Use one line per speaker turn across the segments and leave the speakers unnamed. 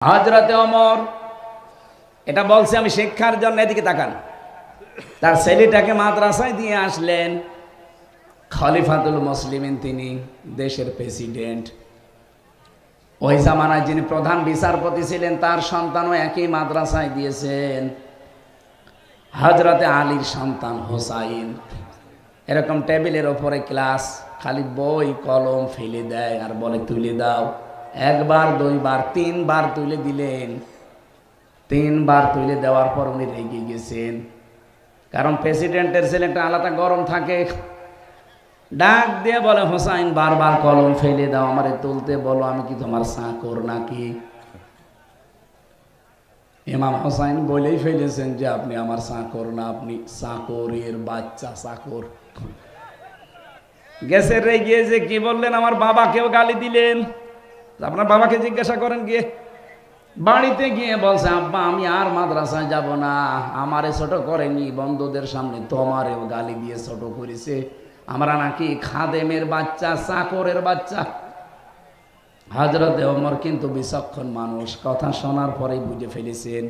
হযরতে ওমর এটা বলছে আমি শিক্ষার জন্য। এদিকে তাকান, তার ছেলেটাকে মাদ্রাসায় দিয়ে আসলেন। খলিফাতুল মুসলিমিন, তিনি দেশের প্রেসিডেন্ট। ওই জামানায় যিনি প্রধান বিচারপতি ছিলেন তার সন্তানও একই মাদ্রাসায় দিয়েছেন। হযরতে আলীর সন্তান হোসাইন। এরকম টেবিলের ওপরে ক্লাস, খালি বই কলম ফেলে দেয় আর বলে তুলে দাও। একবার, দুইবার, তিনবার তুলে দিলেন। তিনবার তুলে দেওয়ার পর উনি রেগে গেছেন, কারণ প্রেসিডেন্টের ছেলেটা আলাদা গরম থাকে। ডাক দিয়ে বলে, হোসাইন বারবার কলম ফেলে দাও, আমারে তুলতে বলো, আমি কি তোমার চাকর নাকি? ইমাম হোসাইন বলেই ফেলেছেন যে আপনি আমার চাকর না, আপনি চাকরের বাচ্চা, চাকর। গেছে রেগে যে কি বললেন, আমার বাবাকেও গালি দিলেন। আপনার বাবাকে জিজ্ঞাসা করেন গিয়ে। বাড়িতে গিয়ে বলছে, আব্বা আমি আর মাদ্রাসায় যাব না, আমারে ছোট করেনি, বন্ধুদের সামনে তোমারেও গালি দিয়ে ছোট করেছে। আমরা নাকি খাদেমের বাচ্চা, চাকরের বাচ্চা। হযরতে ওমর কিন্তু বিচক্ষণ মানুষ, কথা শোনার পরেই বুঝে ফেলেছেন।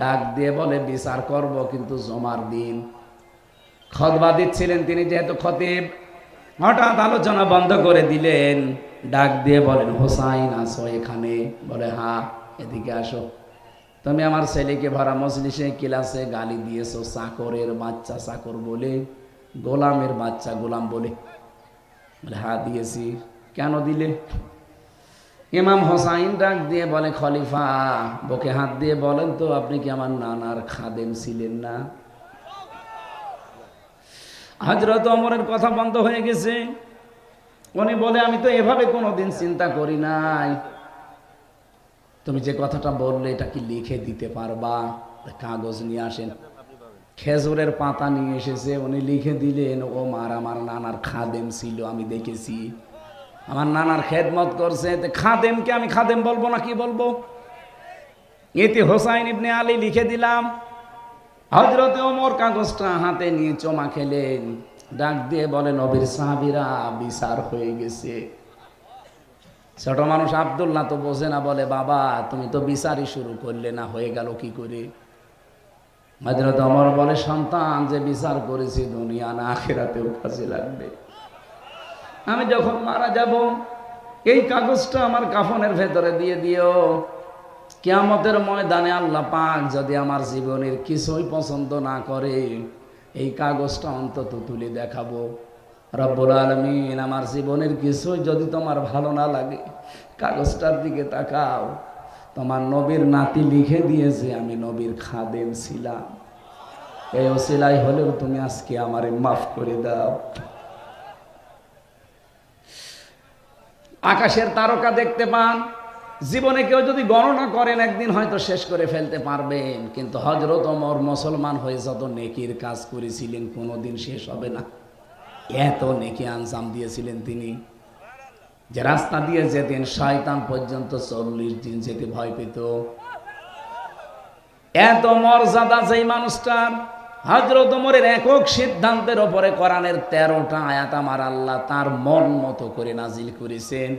ডাক দিয়ে বলে, বিচার করব কিন্তু জমার দিন। খুতবা দিচ্ছিলেন তিনি যেহেতু খতিব, হঠাৎ আলোচনা বন্ধ করে দিলেন। ডাক দিয়ে বলেন, হোসাইন আসো এখানে? বলে হ্যাঁ। এদিকে আসো। তুমি আমার ছেলেকে ভরা মজলিসে ক্লাসে গালি দিয়েছো চাকরের বাচ্চা, চাকর বলে, গোলামের বাচ্চা, গোলাম বলে। বলে হ্যাঁ দিয়েছি। কেন দিলে? ইমাম হোসাইন ডাক দিয়ে বলে, খলিফা বুকে হাত দিয়ে বলেন তো, আপনি কি আমার নানার খাদেম ছিলেন না? হযরত ওমরের কথা বন্ধ হয়ে গেছে। উনি বলে, আমি তো এভাবে কোনোদিন চিন্তা করি নাই। তুমি যে কথাটা বললে এটা কি লিখে দিতে পারবা? কাগজ নিয়ে আসেন। খেজুরের পাতা নিয়ে এসেছে, উনি লিখে দিলেন, ও মার আমার নানার খাদেম ছিল, আমি দেখেছি, আমার নানার খেদমত করছে। খাদেমকে আমি খাদেম বলবো না কি বলবো? ইতি হোসাইন ইবনে আলী লিখে দিলাম। হযরতে ওমর কাগজটা হাতে নিয়ে চমা খেলেন। ডাক দিয়ে বলে, নবীর সাহাবীরা, বিচার হয়ে গেছে। ছোট মানুষ আব্দুল্লাহ তো বোঝে না, বলে বাবা তুমি তো বিচারই শুরু করলে না, হয়ে গেল কি করে? হযরত ওমর বলে, সন্তান, যে বিচার করেছি দুনিয়া না আখিরাতেও কাজে লাগবে। আমি যখন মারা যাব এই কাগজটা আমার কাফনের ভেতরে দিয়ে দিও। কিয়ামতের ময়দানে আল্লাহ পাক যদি আমার জীবনের কিছুই পছন্দ না করে, এই কাগজটা অন্তত তুলে দেখাবো, রব্বুল আলামিন আমার জীবনের কিছুই যদি তোমার ভালো না লাগে, কাগজটার দিকে তাকাও, তোমার নবীর নাতি লিখে দিয়েছে আমি নবীর খাদেম ছিলাম, এই ওসিলাই হলেও তুমি আজকে আমারে মাফ করে দাও। আকাশের তারকা দেখতে পান, জীবনে কেউ যদি গণনা করেন একদিন হয়তো শেষ করে ফেলতে পারবেন, কিন্তু হযরত ওমর মুসলমান হয়ে যত নেকির কাজ করেছিলেন কোনোদিন শেষ হবে না। এত নেকি আঞ্জাম দিয়েছিলেন তিনি, যে রাস্তা দিয়ে যেতেন শয়তান পর্যন্ত 40 দিন যেতে ভয় পেত। এত মর্যাদা যেই মানুষটার। হযরত ওমরের একক সিদ্ধান্তের ওপরে কোরআনের 13টা আয়াত আমার আল্লাহ তার মন মতো করে নাজিল করেছেন,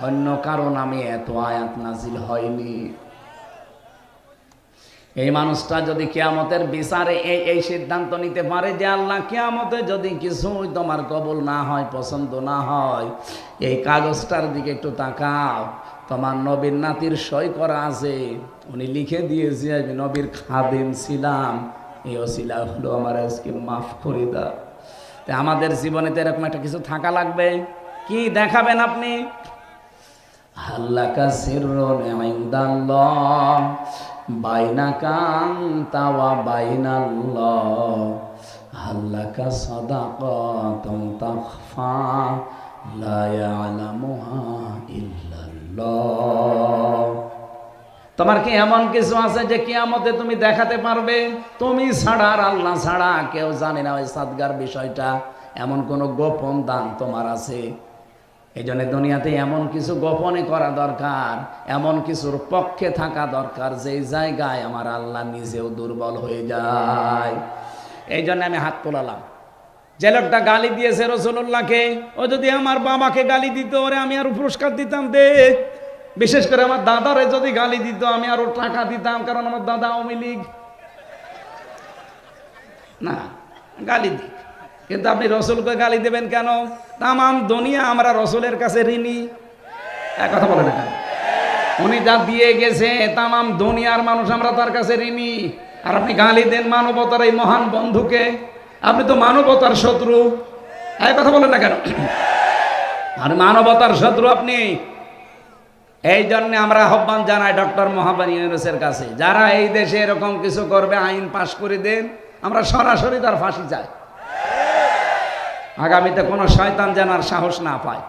অন্য কারো নামে এত আয়াত নাজিল হয়নি। এই মানুষটা যদি কিয়ামতের বিচারে এই সিদ্ধান্ত নিতে পারে যে আল্লাহ কিয়ামতে যদি কিছুই তোমার কবুল না হয়, পছন্দ না হয়, এই কাগজটার দিকে একটু তাকাও, তোমার নবীর নাতির সই করা আছে, উনি লিখে দিয়েছে আমি নবীর খাদেম ছিলাম, এই ওসিলা হলো আমার আজকে মাফ করে দাও। তা আমাদের জীবনে তো এরকম একটা কিছু থাকা লাগবে। কি দেখাবেন আপনি? হাল্লাকা সিররুন ইনদাল্লাহ বাইনাকা আনতা ওয়া বাইনাল্লাহ, হাল্লাকা সাদাকাতুন তাখফা লা ইয়ালামুহা ইল্লাল্লাহ। তোমার কি এমন কিছু আছে যে কিয়ামতে তুমি দেখাতে পারবে? তুমি ছাড়া আর আল্লাহ ছাড়া কেউ জানে না ওই সাদগার বিষয়টা। এমন কোন গোপন দান তোমার আছে? এই জন্য দুনিয়াতে এমন কিছু গোপনে করা দরকার, এমন কিছুর পক্ষে থাকা দরকার যেই জায়গায় আমার আল্লাহ নিজেও দুর্বল হয়ে যায়। এই জন্য আমি হাত তোলালাম। যে লোকটা গালি দিয়েছে রাসূলুল্লাহকে, ও যদি আমার বাবাকে গালি দিত, ওরে আমি আর পুরস্কার দিতাম, দে বিশেষ করে আমার দাদারে যদি গালি দিত আমি আরো টাকা দিতাম, কারণ আমার দাদা আওয়ামী লীগ। না, গালি দিক, কিন্তু আপনি রসুলকে গালি দেবেন কেন? তামাম দুনিয়া আমরা রসুলের কাছে ঋণী। এক কথা বলে না কেন? উনি যা দিয়ে গেছে তামাম দুনিয়ার মানুষ আমরা তার কাছে ঋণী। আর আপনি গালি দেন মানবতার এই মহান বন্ধুকে, আপনি তো মানবতার শত্রু। এই কথা বলেন না কেন? আর মানবতার শত্রু আপনি। এই জন্য আমরা আহ্বান জানাই ডক্টর মোহাম্মদ ইউনূসের কাছে, যারা এই দেশে এরকম কিছু করবে আইন পাশ করে দেন, আমরা সরাসরি তার ফাঁসি চাই। আগামীতে কোনো শয়তান যেন আর সাহস না পায়।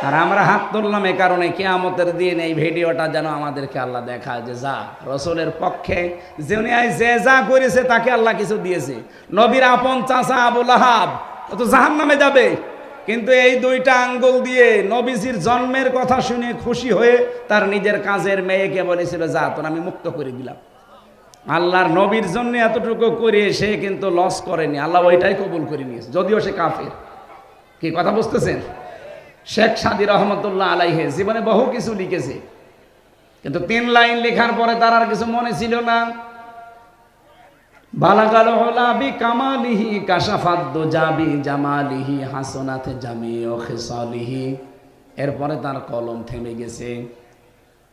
আর আমরা হাত তুললাম এ কারণে, কিয়ামতের দিন এই ভিডিওটা যেন আমাদেরকে আল্লাহ দেখায় যে যা রসুলের পক্ষে যে যা করেছে তাকে আল্লাহ কিছু দিয়েছে। নবীর আপন চাচা আবু লাহাব ও তো জাহান্নামে যাবে, কিন্তু এই দুইটা আঙ্গুল দিয়ে নবীজির জন্মের কথা শুনে খুশি হয়ে তার নিজের কাজের মেয়েকে বলেছিল যা তোর আমি মুক্ত করে দিলাম। আল্লাহর নবীর জন্য এতটুকু করে সে কিন্তু লস করেনি, আল্লাহ ওইটাই কবুল করে নিয়েছে, যদিও সে কাফের। কি কথা বুঝতেছেন? শেখ সাদী রহমতুল্লাহ আলাইহি জীবনে বহু কিছু লিখেছে, কিন্তু 3 লাইন লেখার পরে তার আর কিছু মনে ছিল না। বালাগাল হুলাবি কামালিহি কাশাফাদ্দু জাবি জামালিহি হাসনাত জামিউ খিসালিহি। এরপরে তার কলম থেমে গেছে।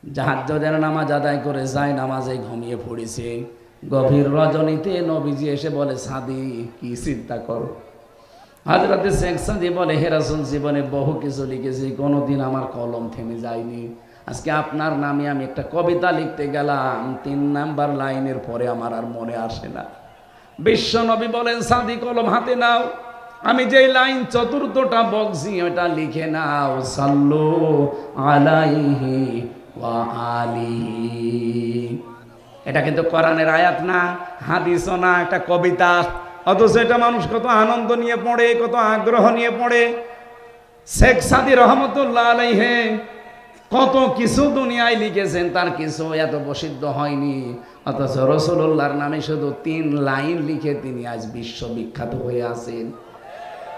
তাহাজ্জুদের নামাজ আদায় করে যায় নামাজে ঘুমিয়ে পড়েছে। গভীর রজনীতে নবীজি এসে বলে সাদী কি চিন্তা করো? হযরত শেখ সাদী বলে হে রাসূল, জীবনে বহু কিছু লিখেছি, কোনোদিন আমার কলম থেমে যায়নি। আজকে আপনার নামে আমি একটা কবিতা লিখতে গেলাম, 3 নাম্বার লাইনের পরে আমার আর মনে আসে না। বিশ্ব নবী বলেন সাদী কলম হাতে নাও, আমি যেই লাইন চতুর্থটা বলছি ওটা লিখে নাও। সাল্লু আলাইহি ওয়া আলিহি। এটা কিন্তু কোরআনের আয়াত না, হাদিসও না, একটা কবিতা। অথচ এটা মানুষ কত আনন্দ নিয়ে পড়ে, কত আগ্রহ নিয়ে পড়ে। শেখ সাদী রহমতুল্লাহ আলাইহি কত কিছু দুনিয়ায় লিখেছেন, তার কিছু এত প্রসিদ্ধ হয়নি। অথচ রাসূলুল্লাহর নামে শুধু 3 লাইন লিখে তিনি আজ বিশ্ববিখ্যাত হয়ে আছেন।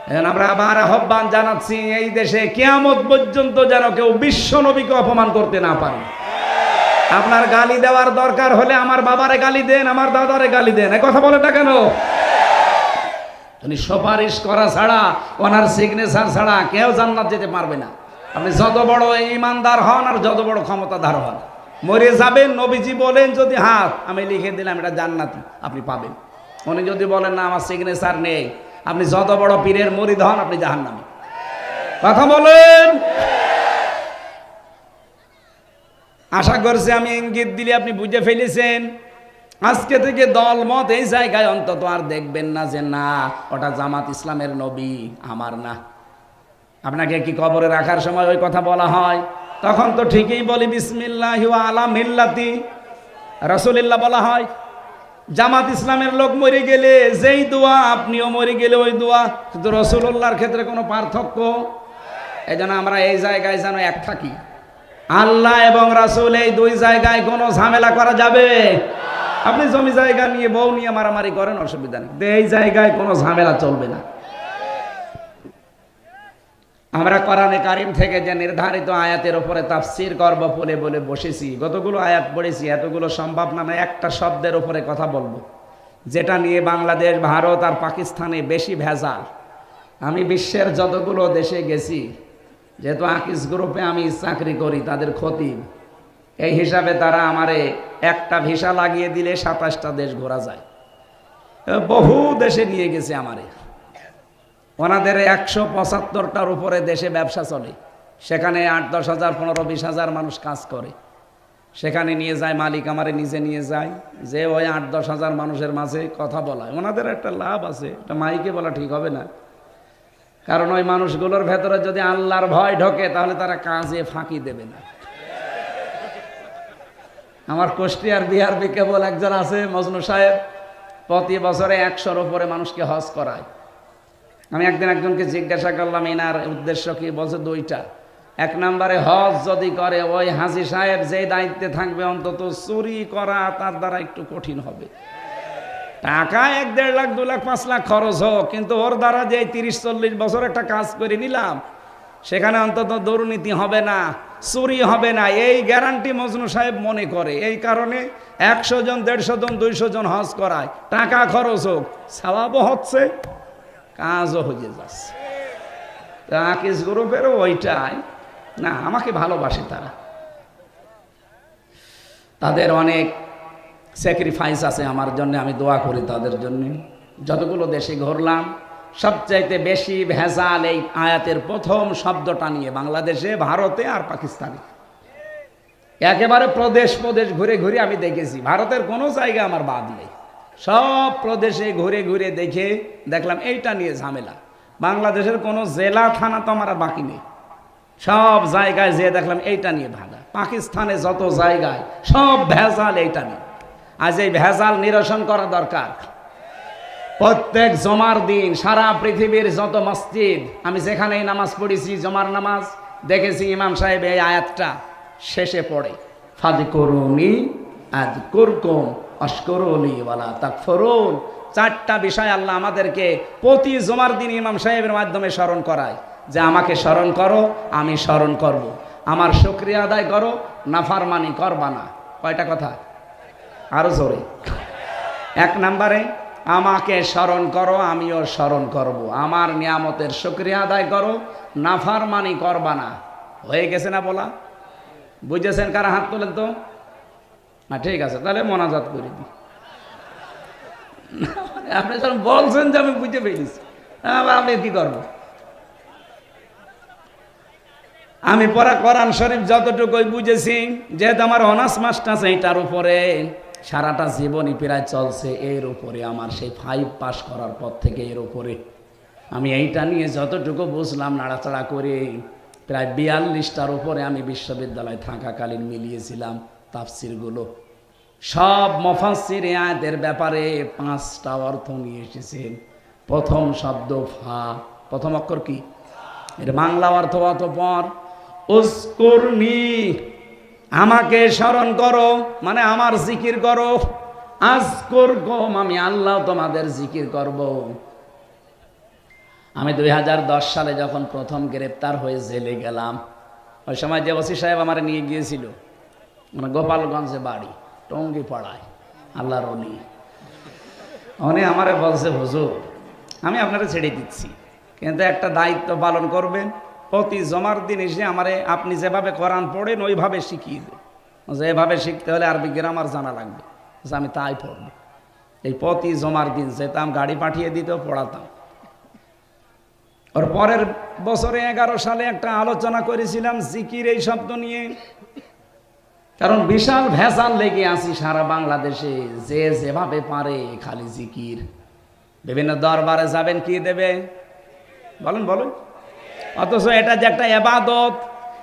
এখন আমরা আবার আহ্বান জানাচ্ছি, এই দেশে কিয়ামত পর্যন্ত যেন কেউ বিশ্ব নবীকে অপমান করতে না পারে। আপনার গালি দেওয়ার দরকার হলে আমার বাবারে গালি দেন, আমার দাদারে গালি দেন, এ কথা বলে না কেন? উনি সুপারিশ করা ছাড়া, ওনার সিগনেচার ছাড়া কেউ জান্নাত যেতে পারবে না। আপনি যত বড় ইমানদার হন আর যত বড় ক্ষমতাধর হন, মরে যাবেন। নবীজি বলেন যদি হাত আমি লিখে দিলাম এটা জান্নাতি, আপনি পাবেন। উনি যদি বলেন না আমার সিগনেচার নেই, আপনি যত বড় পীরের মুরিদ হন আপনি জাহান্নামী। কথা বলেন। আশা করছি আমি ইঙ্গিত দিলে আপনি বুঝে ফেলেছেন। আজকে থেকে দল মত এই জায়গায় অন্তত আর দেখবেন না যে না ওটা জামাত ইসলামের নবী, আমার না। আপনাকে কি কবরে রাখার সময় ওই কথা বলা হয়? তখন তো ঠিকই বলি বিসমিল্লাহি ওয়া আলা মিল্লাতি রাসূলিল্লাহ বলা হয়। জামাত ইসলামের লোক মরে গেলে যেই দোয়া, আপনিও মরে গেলে ওই দোয়া, কিন্তু রাসূলুল্লাহর ক্ষেত্রে কোনো পার্থক্য। এজন্য আমরা এই জায়গায় যেন এক থাকি। আল্লাহ এবং রাসূল এই 2 জায়গায় কোনো ঝামেলা করা যাবে? আপনি জমি জায়গা নিয়ে বউ নিয়ে মারামারি করেন, অসুবিধা নেই, এই জায়গায় কোনো ঝামেলা চলবে না। আমরা কোরআনে কারিম থেকে যে নির্ধারিত আয়াতের উপরে তাফসীর করব বলে বলে বসেছি। কতগুলো আয়াত পড়েছি, এতগুলো সম্ভব না। একটা শব্দের উপরে কথা বলবো যেটা নিয়ে বাংলাদেশ, ভারত আর পাকিস্তানে বেশি ভেজাল। আমি বিশ্বের যতগুলো দেশে গেছি, যেহেতু আকিস গ্রুপে আমি চাকরি করি, তাদের খতিব, এই হিসাবে তারা আমারে একটা ভিসা লাগিয়ে দিলে 27টা দেশ ঘোরা যায়। বহু দেশে নিয়ে গেছে আমারে। ওনাদের 175টার উপরে দেশে ব্যবসা চলে, সেখানে 8-10 হাজার 15-20 হাজার মানুষ কাজ করে। সেখানে নিয়ে যায় মালিক, আমারে নিজে নিয়ে যায়, যে ওই 8-10 হাজার মানুষের মাঝে কথা বলায়। ওনাদের একটা লাভ আছে, এটা মাইকে বলা ঠিক হবে না, কারণ ওই মানুষগুলোর ভেতরে যদি আল্লাহর ভয় ঢোকে তাহলে তারা কাজে ফাঁকি দেবে না। আমার কুষ্টিয়ার বিহারবি কেবল একজন আছে মজনু সাহেব, প্রতি বছরে 100-র উপরে মানুষকে হজ করায়। আমি একদিন একজনকে জিজ্ঞাসা করলাম এনার উদ্দেশ্য কি? বলছে 2টা। 1 নম্বরে হজ যদি করে ওই হাজী সাহেব যে দায়িত্বে থাকবে অন্তত চুরি করা তার দ্বারা একটু কঠিন হবে। টাকা 1-1.5 লাখ 2 লাখ 5 লাখ খরচ হোক, কিন্তু ওর দ্বারা যে 30-40 বছর একটা কাজ করে নিলাম, সেখানে অন্তত দুর্নীতি হবে না, চুরি হবে না, এই গ্যারান্টি মজনু সাহেব মনে করে। এই কারণে 100 জন 150 জন 200 জন হজ করায়, টাকা খরচ হোক, সওয়াবও হচ্ছে, কাজও হয়ে যাচ্ছে। আকিস গ্রুপেরও ওইটাই না, আমাকে ভালোবাসে তারা, তাদের অনেক স্যাক্রিফাইস আছে আমার জন্য, আমি দোয়া করি তাদের জন্য। যতগুলো দেশে ঘুরলাম সবচাইতে বেশি ভেজাল এই আয়াতের প্রথম শব্দটা নিয়ে বাংলাদেশে, ভারতে আর পাকিস্তানে। একেবারে প্রদেশ প্রদেশ ঘুরে ঘুরে আমি দেখেছি, ভারতের কোনো জায়গা আমার বাদ নেই, সব প্রদেশে ঘুরে ঘুরে দেখে দেখলাম এইটা নিয়ে ঝামেলা। বাংলাদেশের কোনো জেলা থানা তো আমার আর বাকি নেই, সব জায়গায় যেয়ে দেখলাম এইটা নিয়ে ভাগা। পাকিস্তানে যত জায়গায় সব ভেজাল এইটা নিয়ে। আজ এই ভেজাল নিরসন করা দরকার। প্রত্যেক জমার দিন সারা পৃথিবীর যত মসজিদ, আমি যেখানেই নামাজ পড়েছি জমার নামাজ, দেখেছি ইমাম সাহেব এই আয়াতটা শেষে পড়ে, ফাযকুরুনি আযকুরকুম ওয়াশকুরুলি ওয়ালা তাকফুরুন। 4টা বিষয় আল্লাহ আমাদেরকে প্রতি জমার দিন ইমাম সাহেবের মাধ্যমে স্মরণ করায়, যে আমাকে স্মরণ করো, আমি স্মরণ করব, আমার শুকরিয়া আদায় করো, নাফরমানি করবা না। কয়টা কথা? আরো জোরে। 1 নম্বরে আমাকে স্মরণ করো, আমিও স্মরণ করব, আমার নিয়ামতের শুকরিয়া আদায় করো, নাফরমানি করবা না। হয়ে গেছে না বলা? বুঝেছেন? কারা হাত তোলেন তো? না ঠিক আছে, তাহলে মোনাজাত করে দিই। আপনি যখন বলছেন যে আমি বুঝে পেয়েছি, আমি কি করব? আমি পড়া কোরআন শরীফ যতটুকুই বুঝেছি, যেহেতু আমার অনার্স মাস্টার্স এইটার উপরে সারাটা জীবনই প্রায় চলছে, এর উপরে আমার সেই 5 পাস করার পর থেকে এর উপরে আমি এইটা নিয়ে যতটুকু বুঝলাম, নাড়াচাড়া করে প্রায় 42টার উপরে আমি বিশ্ববিদ্যালয়ে থাকাকালীন মিলিয়েছিলাম তাফসিরগুলো। সব মুফাসসির এই আয়াতের ব্যাপারে 5টা অর্থ নিয়ে এসেছেন। প্রথম শব্দ ফা, প্রথম অক্ষর কি? এর বাংলা অর্থ অতঃপর। উযকুরনি, আমাকে স্মরণ করো, মানে আমার জিকির করো। আযকুরকুম, আমি আল্লাহ তোমাদের জিকির করব। আমি 2010 সালে যখন প্রথম গ্রেপ্তার হয়ে জেলে গেলাম, ওই সময় যে ওসি সাহেব আমার নিয়ে গিয়েছিল, মানে গোপালগঞ্জে বাড়ি, টঙ্গি পাড়ায়, আল্লাহর ওলি, উনি আমারে বলছে, হুজুর আমি আপনারা ছেড়ে দিচ্ছি, কিন্তু একটা দায়িত্ব পালন করবেন, প্রতি জমার দিন এসে আমারে আপনি যেভাবে কোরআন পড়েন ওইভাবে শিখিয়ে দেন। যেভাবে শিখতে হলে আরবি গ্রামার জানা লাগবে, আমি তাই পড়ব। এই প্রতি জমার দিন যেতাম, গাড়ি পাঠিয়ে দিত, পড়াতাম। ওর পরের বছরে 11 সালে একটা আলোচনা করেছিলাম জিকির এই শব্দ নিয়ে, কারণ বিশাল ভেজাল লেগে আছি সারা বাংলাদেশে, যে যেভাবে পারে খালি জিকির। বিভিন্ন দরবারে যাবেন, কি দেবে বলেন বলেন, অথচ এটা যে একটা ইবাদত,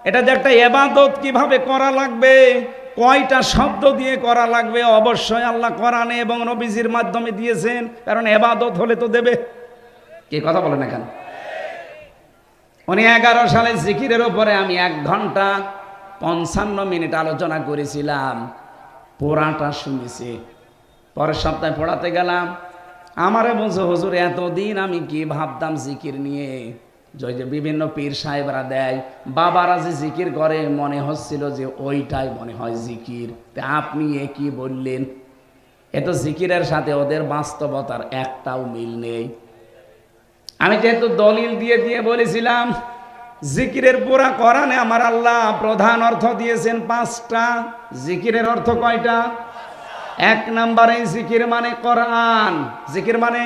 এটা যে একটা ইবাদত কিভাবে করা লাগবে, কয়টা শব্দ দিয়ে করা লাগবে, অবশ্যই আল্লাহ কোরআনে এবং নবীজির মাধ্যমে দিয়েছেন, কারণ ইবাদত হলে তো দেবে। কি কথা বলেন না কেন? উনি 11 সালে জিকিরের উপরে আমি 1 ঘন্টা 55 মিনিট আলোচনা করেছিলাম, পুরাটা শুনেছি। পরের সপ্তাহে পড়াতে গেলাম, আমারে বলছে, হুজুর এতদিন আমি কি ভাবতাম জিকির নিয়ে, যে বিভিন্ন পীর সাহেবরা দেয়, বাবারা যে জিকির করে, মনে হচ্ছিল যে ওইটাই মনে হয় জিকির। তা আপনি এ কি বললেন? এ তো জিকিরের সাথে ওদের বাস্তবতার একটাও মিল নেই। আমি যেহেতু দলিল দিয়ে দিয়ে বলেছিলাম, জিকিরের পুরা কোরআনে আমার আল্লাহ প্রধান অর্থ দিয়েছেন 5টা। জিকিরের অর্থ কয়টা? 1 নম্বরে জিকির মানে কোরআন, জিকির মানে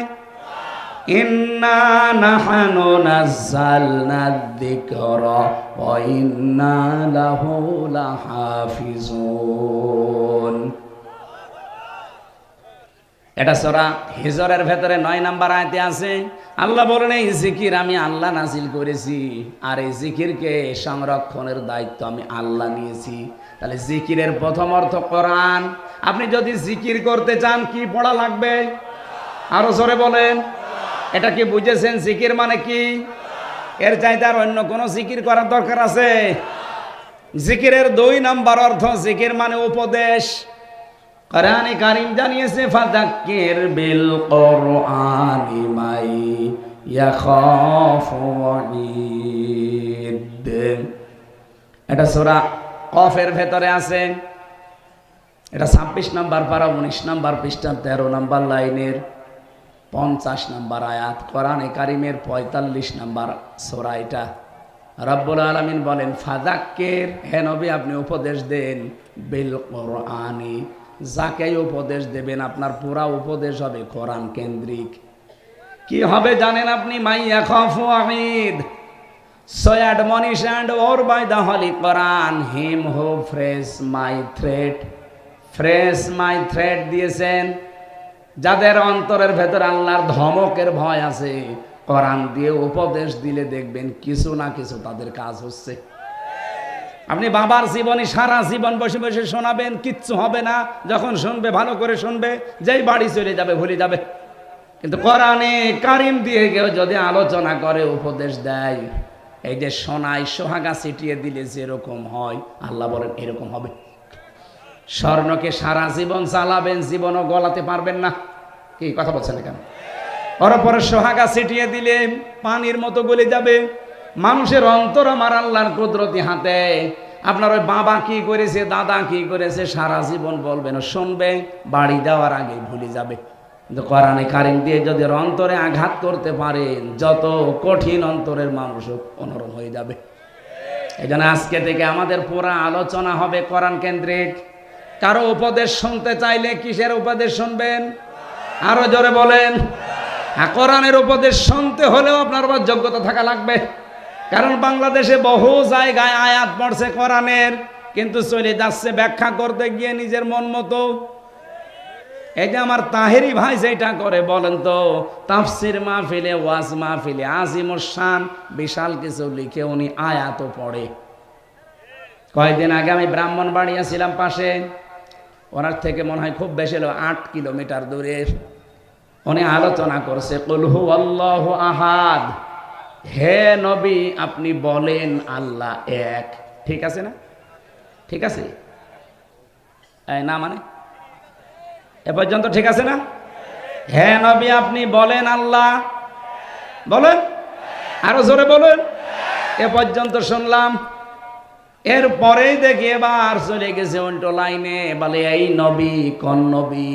ইন্না নাহনু নাযালনা যিকরা ওয়া ইন্না লাহু লাহাফিজুন। এটা সূরা হিজরের ভেতরে 9 নম্বর আয়াতে আছে। আল্লাহ বলেন, এই জিকির আমি আল্লাহ নাজিল করেছি, আর এই জিকিরকে সংরক্ষণের দায়িত্ব আমি আল্লাহ নিয়েছি। তাহলে জিকিরের প্রথম অর্থ কোরআন। আপনি যদি জিকির করতে চান কি পড়া লাগবে? আরো জোরে বলেন। এটা কি বুঝেছেন? জিকির মানে কি? এর চাইতে আর অন্য কোনো জিকির করার দরকার আছে? জিকিরের 2 নম্বর অর্থ, জিকির মানে উপদেশ। কোরআনে কারীম জানিয়েছে, ফাযাক্কির বিল কুরআনি মাই ইয়াখাফু ওয়াঈদ। এটা সূরা কফের ভেতরে আছে। এটা 26 নম্বর পারা, 19 নম্বর পৃষ্ঠা, 13 নম্বর লাইনের 50 নম্বর আয়াত, কোরআনে কারিমের 45 নম্বর সূরা। এটা রব্বুল আলামিন বলেন, ফাযাক্কির, হে নবী আপনি উপদেশ দেন, বিল কোরআনি, যাকে উপদেশ দেবেন আপনার পুরা উপদেশ হবে কোরআন কেন্দ্রিক। কি হবে জানেন আপনি? মাইয়া খাফু Amit, so admonish and or by the holy Quran him who phrase my threat দিয়েছেন, যাদের অন্তরের ভেতর আল্লাহর ধমকের ভয় আছে, কোরআন দিয়ে উপদেশ দিলে দেখবেন কিছু না কিছু তাদের কাজ হচ্ছে। আপনি বাবার জীবনী সারা জীবন বসে বসে শোনাবেন, কিচ্ছু হবে না। যখন শুনবে ভালো করে শুনবে, যেই বাড়ি চলে যাবে ভুলে যাবে। কিন্তু কোরআনে কারিম দিয়ে কেউ যদি আলোচনা করে, উপদেশ দেয়, এই যে সোনায় সোহাগা ছিটিয়ে দিলে যেরকম হয়, আল্লাহ বলেন এরকম হবে। স্বর্ণকে সারা জীবন চালাবেন, জীবনও গলাতে পারবেন না। কি কথা বলছেন কেন? ওর পরে সোহাগা ছিটিয়ে দিলে পানির মতো গলে যাবে। মানুষের অন্তর আমার আল্লাহর কুদরতি হাতে। আপনার ওই বাবা কি করেছে, দাদা কি করেছে, সারা জীবন বলবেন, শুনবে, বাড়ি যাওয়ার আগে ভুলে যাবে। কিন্তু কোরআনে কারিম দিয়ে যদি অন্তরে আঘাত করতে পারেন, যত কঠিন অন্তরের মানুষ অনরম হয়ে যাবে। এই জন্য আজকে থেকে আমাদের পুরা আলোচনা হবে কোরআন কেন্দ্রিক। কারো উপদেশ শুনতে চাইলে কিসের উপদেশ শুনবেন? আরো জোরে বলেন। কোরআনের উপদেশ শুনতে হলেও আপনার যোগ্যতা থাকা লাগবে। কারণ বাংলাদেশে বহু জায়গায় আয়াত পড়ছে কোরআনের, কিন্তু চলে যাচ্ছে ব্যাখ্যা করতে গিয়ে নিজের মন মতো। এই যে আমার তাহেরি ভাই যেটা করে, বলেন তো, তাফসির মাহফিলে, ওয়াজ মাহফিলে আজিমুস শান বিশাল কিছু লিখে উনি আয়াতও পড়ে। কয়েকদিন আগে আমি ব্রাহ্মণবাড়িয়া ছিলাম পাশে, ওনার থেকে মনে হয় খুব বেশি হলো 8 কিলোমিটার দূরে। উনি আলোচনা করছে কুল হু আল্লাহু আহাদ, হে নবী আপনি বলেন আল্লাহ এক। ঠিক আছে না? ঠিক আছে না? মানে এ পর্যন্ত ঠিক আছে না? হে নবী আপনি বলেন আল্লাহ, বলেন, আরো জোরে বলেন। এ পর্যন্ত শুনলাম। এরপরেই দেখি এবার চলে গেছে উল্টো লাইনে, বলে এই নবী কোন নবী?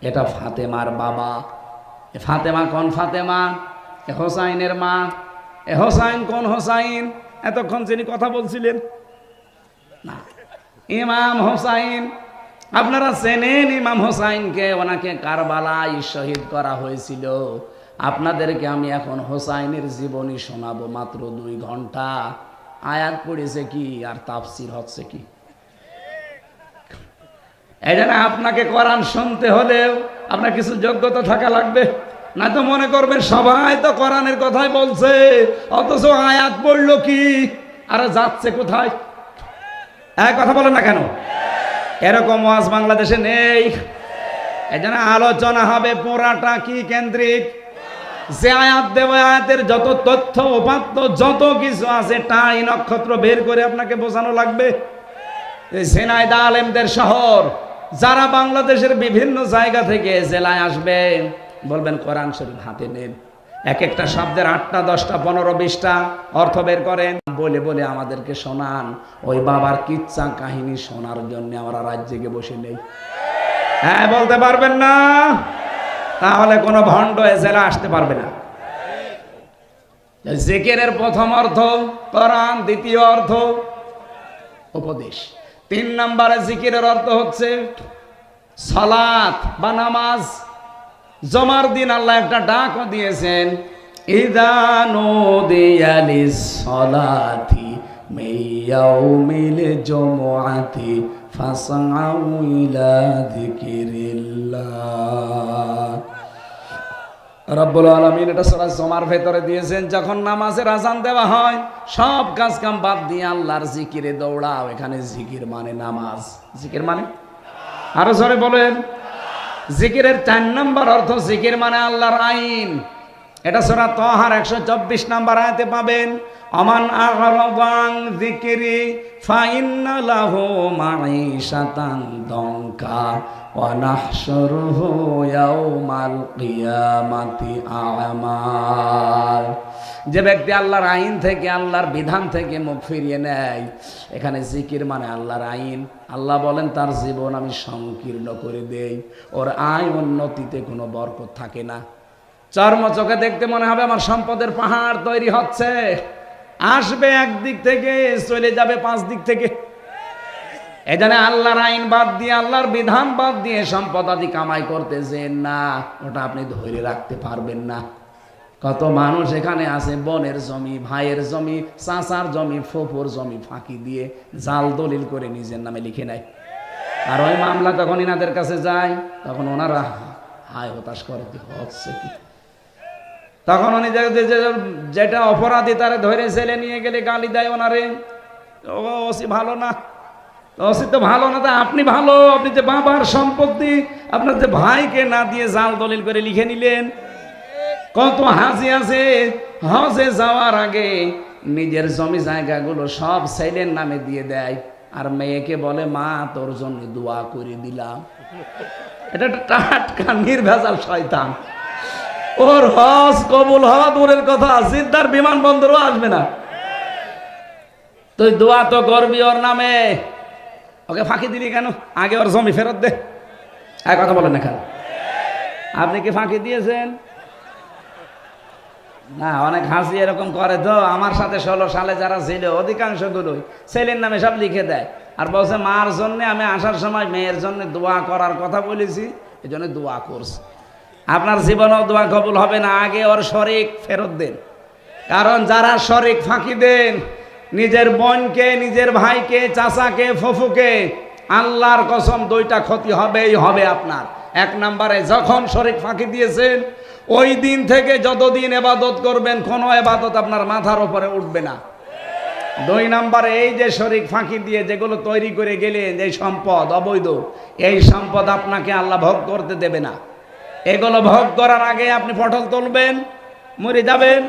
এটা ফাতেমার বাবা। ফাতেমা কোন ফাতেমা? হোসাইনের মা। হোসাইন কোন হোসাইন? এতক্ষণ যিনি কথা বলছিলেন না, ইমাম হোসাইন। আপনারা চেনেন ইমাম হোসাইনকে, ওনাকে কারবালায় শহীদ করা হয়েছিল। আপনাদেরকে আমি এখন হোসাইনের জীবনী শোনাবো, মাত্র 2 ঘন্টা। আয়াত পড়েছে কি আর তাফসির হচ্ছে কি। এই জন্য আপনাকে কোরআন শুনতে হলেও আপনার কিছু যোগ্যতা থাকা লাগবে। না তো মনে করবেন সবাই তো কোরআনের কথাই বলছে, অথচ আয়াত পড়লো কি আর যাচ্ছে কোথায়। এক কথা বলেন না কেন? এরকম ওয়াজ বাংলাদেশে নেই। এই জন্য আলোচনা হবে পুরাটা কি কেন্দ্রিক। যে আয়াত দেব, আয়াতের যত তথ্য উপাত্ত যত কিছু আছে, টাই নক্ষত্র বের করে আপনাকে বোঝানো লাগবে। ঝিনাইদহ আলেমদের শহর, যারা বাংলাদেশের বিভিন্ন জায়গা থেকে জেলায় আসবে, বলবেন কোরআন শরীফ হাতে নেন, এক একটা শব্দের 8টা 10টা 15 20টা অর্থ বের করেন, বলে বলে আমাদেরকে শোনান। ওই বাবার কিচ্ছা কাহিনী শোনার জন্য আমরা রাত জেগে বসে নেই। হ্যাঁ বলতে পারবেন না? তাহলে কোনো ভণ্ড এ জেলা আসতে পারবে না। জিকিরের প্রথম অর্থ কোরআন, দ্বিতীয় অর্থ উপদেশ, 3 নম্বরে জিকিরের অর্থ হচ্ছে সালাত বা নামাজ। জমার দিন আল্লাহ একটা ডাকও দিয়েছেন, ইযা নুদিয়া লিস-সালাতি মিন ইয়াউমিল জুমআতি ফাসআউ ইলা যিকিরিল্লাহ। রব্বুল আলামিন এটা সূরা জুমার ভেতরে দিয়েছেন, যখন নামাজের আযান দেওয়া হয় সব কাজ কাম বাদ দিয়ে আল্লাহর জিকিরে দৌড়াও। এখানে জিকির মানে নামাজ। জিকির মানে, আরো জোরে বলেন। জিকিরের 4 নম্বর অর্থ, জিকির মানে আল্লাহর আইন। এটা সূরা তাহার 124 নম্বর আয়াতে পাবেন, আমান আ'রাদান যিকরি ফাইন্না লাহু মাঈশাতান দনকা ওয়া নাহশুরুহু ইয়াওমাল কিয়ামাতি আ'মা। যে ব্যক্তি আল্লাহর আইন থেকে, আল্লাহর বিধান থেকে মুখ ফিরিয়ে নেয়, এখানে জিকির মানে আল্লাহর আইন। আল্লাহ বলেন তার জীবন আমি সংকীর্ণ করে দেই, ওর আয় উন্নতিতে কোনো বরকত থাকে না। চর্ম চোখে দেখতে মনে হবে আমার সম্পদের পাহাড় তৈরি হচ্ছে, আসবে একদিক থেকে, চলে যাবে 5 দিক থেকে। এখানে আল্লাহর আইন বাদ দিয়ে, আল্লাহর বিধান বাদ দিয়ে সম্পদ আদি কামাই করতেছেন না, ওটা আপনি ধরে রাখতে পারবেন না। কত মানুষ এখানে আছে বোনের জমি, ভাইয়ের জমি, চাচার জমি, ফুফুর জমি ফাঁকি দিয়ে জাল দলিল করে নিজের নামে লিখে নেয়। আর ওই মামলা তখন ইনাদের কাছে যায়, তখন ওনারা হায় হতাশ করে হচ্ছে কি। তখন উনি যেটা অপরাধী তারে ধরে ছেলে নিয়ে গেলে গালি দেয় ওনারে, ওসি ভালো না, ওসি তো ভালো না, তা আপনি ভালো, আপনি যে বাবার সম্পত্তি আপনার যে ভাইকে না দিয়ে জাল দলিল করে লিখে নিলেন। কত হাজি আছে হজে যাওয়ার আগে নিজের জমি জায়গাগুলো সব ছেলের নামে দিয়ে দেয়, আর মেয়েকে বলে মা তোর জন্য দোয়া করে দিলাম। এটা টাটকা নির্ভেজাল শয়তান। ওর হজ কবুল হওয়া দূরের কথা, জিদ্দার বিমানবন্দরও আসবে না। তুই দোয়া তো করবি ওর নামে, ওকে ফাঁকি দিলি কেন? আগে ওর জমি ফেরত দে। এক কথা বলেন না কেন? আপনি কি ফাঁকি দিয়েছেন? না, অনেক হাসি এরকম করে তো। আমার সাথে 16 সালে যারা ছিল অধিকাংশ গুলোই ছেলের নামে সব লিখে দেয়, আর বলছে মার জন্য আমি আসার সময় মেয়ের জন্য দোয়া করার কথা বলেছি, এই জন্য দোয়া করছি। আপনার জীবনেও দোয়া কবুল হবে না, আগে ওর শরিক ফেরত দেন। কারণ যারা শরিক ফাঁকি দেন, নিজের বোনকে, নিজের ভাইকে, চাচাকে, ফুফুকে, আল্লাহর কসম 2টা ক্ষতি হবেই হবে আপনার। 1 নম্বরে যখন শরিক ফাঁকি দিয়েছেন, ওই দিন থেকে যতদিন ইবাদত করবেন কোনো ইবাদত আপনার মাথার উপরে উঠবে না। 2 নম্বরে এই যে শরিক ফাঁকি দিয়ে যেগুলো তৈরি করে গেলেন, এই সম্পদ অবৈধ, এই সম্পদ আপনাকে আল্লাহ ভোগ করতে দেবে না। এগুলো ভোগ করার আগে আপনি পটল তুলবেন, মরে যাবেন।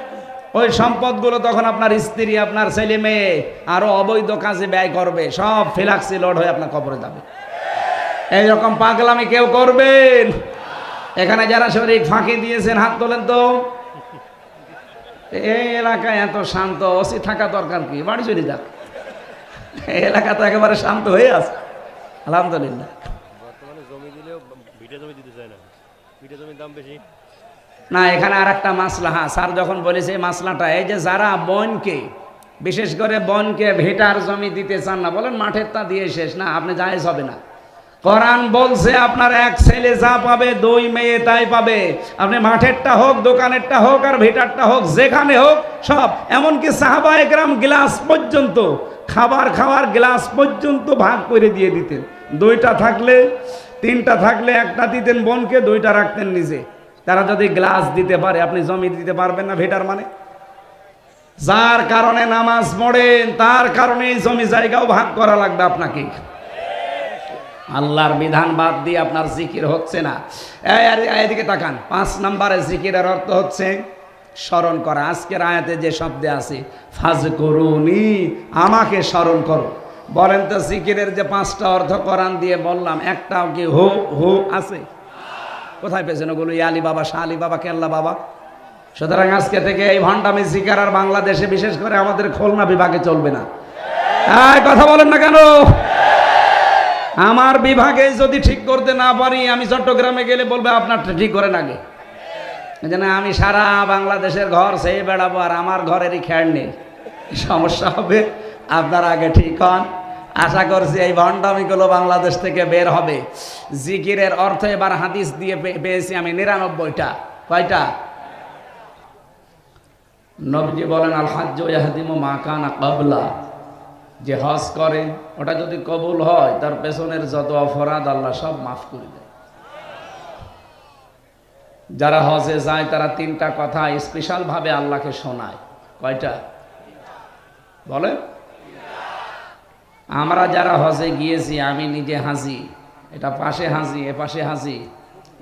ওই সম্পদগুলো তখন আপনার স্ত্রী, আপনার ছেলে মেয়ে আরো অবৈধ কাজে ব্যয় করবে, সব ফিলাক্সি লোড হয়ে আপনার কবরে যাবে। এইরকম পাগলামি কেউ করবেন? এখানে যারা শরীর ফাঁকি দিয়েছেন হাত তোলেন তো। এই এলাকায় এত শান্ত, ওসি থাকা দরকার কি? বাড়ি চলে যাক, এই এলাকা তো একেবারে শান্ত হয়ে আছে আলহামদুলিল্লাহ।
বর্তমানে জমি দিলেও ভিটা জমি দিতে চায় না, ভিটা জমির দাম বেশি
না। এখানে আর একটা মাসলা, হ্যাঁ স্যার যখন বলেছে এই মাসলাটা, এই যে যারা বনকে, বিশেষ করে বনকে ভিটার জমি দিতে চান না, বলেন মাঠের তা দিয়ে শেষ না, আপনি জায়েজ হবে না। কোরআন বলছে আপনার 1 ছেলে যা পাবে 2 মেয়ে তাই পাবে। আপনি মাঠেরটা হোক, দোকানেরটা হোক, আর ভিটারটা হোক, যেখানে হোক সব। এমনকি সাহাবা একরাম গ্লাস পর্যন্ত, খাবার খাওয়ার গ্লাস পর্যন্ত ভাগ করে দিয়ে দিতেন। 2টা থাকলে, 3টা থাকলে 1টা দিতেন বোনকে, 2টা রাখতেন নিজে। তারা যদি গ্লাস দিতে পারে, আপনি জমি দিতে পারবেন না ভিটার মানে? যার কারণে নামাজ পড়েন, তার কারণে এই জমি জায়গাও ভাগ করা লাগবে আপনাকে। আল্লাহর বিধান বাদ দিয়ে আপনার জিকির হচ্ছে না। এদিকে তাকান। 5 নম্বরে জিকিরের অর্থ হচ্ছে স্মরণ করা। আজকের আয়াতে যে শব্দে আছে ফাজকুরুনি, আমাকে স্মরণ করো। বলেন তো জিকিরের যে 5টা অর্থ কোরআন দিয়ে বললাম, একটাও কি হু হু আছে? কোথায় পেয়েছেন ওগুলো? আলী বাবা, শাহ আলী বাবা, কেল্লা বাবা। সুতরাং আজকে থেকে এই ভণ্ডামি জিকির আর বাংলাদেশে, বিশেষ করে আমাদের খুলনা বিভাগে চলবে না। কথা বলেন না কেন? আমার বিভাগে যদি ঠিক করতে না পারি, আমি চট্টগ্রামে গেলে বলবে আপনার ঠিক করেন আগে। যেন আমি সারা বাংলাদেশের ঘর সেই বেড়াবো আর আমার ঘরেরই খেয়াল নেই, সমস্যা হবে। আপনার আগে ঠিক হন। আশা করছি এই ভণ্ডামিগুলো বাংলাদেশ থেকে বের হবে। জিকিরের অর্থ এবার হাদিস দিয়ে পেয়েছি আমি 99টা। কয়টা? নবীজি বলেন আল হাজ্জু ইয়াহদিমু মা কানা ক্বাবলা, যে হজ করে ওটা যদি কবুল হয়, তার পেছনের যত অপরাধ আল্লাহ সব মাফ করে দেয়। যারা হজে যায় তারা 3টা কথা স্পেশাল ভাবে আল্লাহকে শোনায়। কয়টা বলেন? আমরা যারা হজে গিয়েছি, আমি নিজে হাজি, এটা পাশে হাজি, এ পাশে হাজি।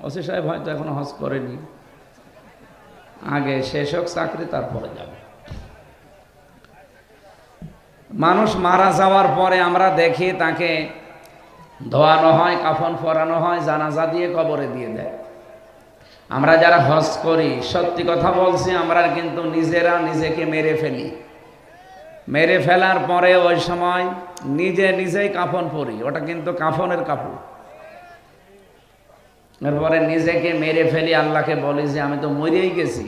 ওসি সাহেব হয়তো এখনো হজ করেনি, আগে শেষ হোক চাকরি, তারপরে যাবে। মানুষ মারা যাওয়ার পরে আমরা দেখি তাকে ধোয়ানো হয়, কাফন পরানো হয়, জানাজা দিয়ে কবরে দিয়ে দেয়। আমরা যারা হজ করি সত্যি কথা বলছি, আমরা কিন্তু নিজেরা নিজেকে মেরে ফেলি। মেরে ফেলার পরে ওই সময় নিজেই কাফন পরি, ওটা কিন্তু কাফনের কাপড়। এরপরে নিজেকে মেরে ফেলি, আল্লাহকে বলি যে আমি তো মরেই গেছি,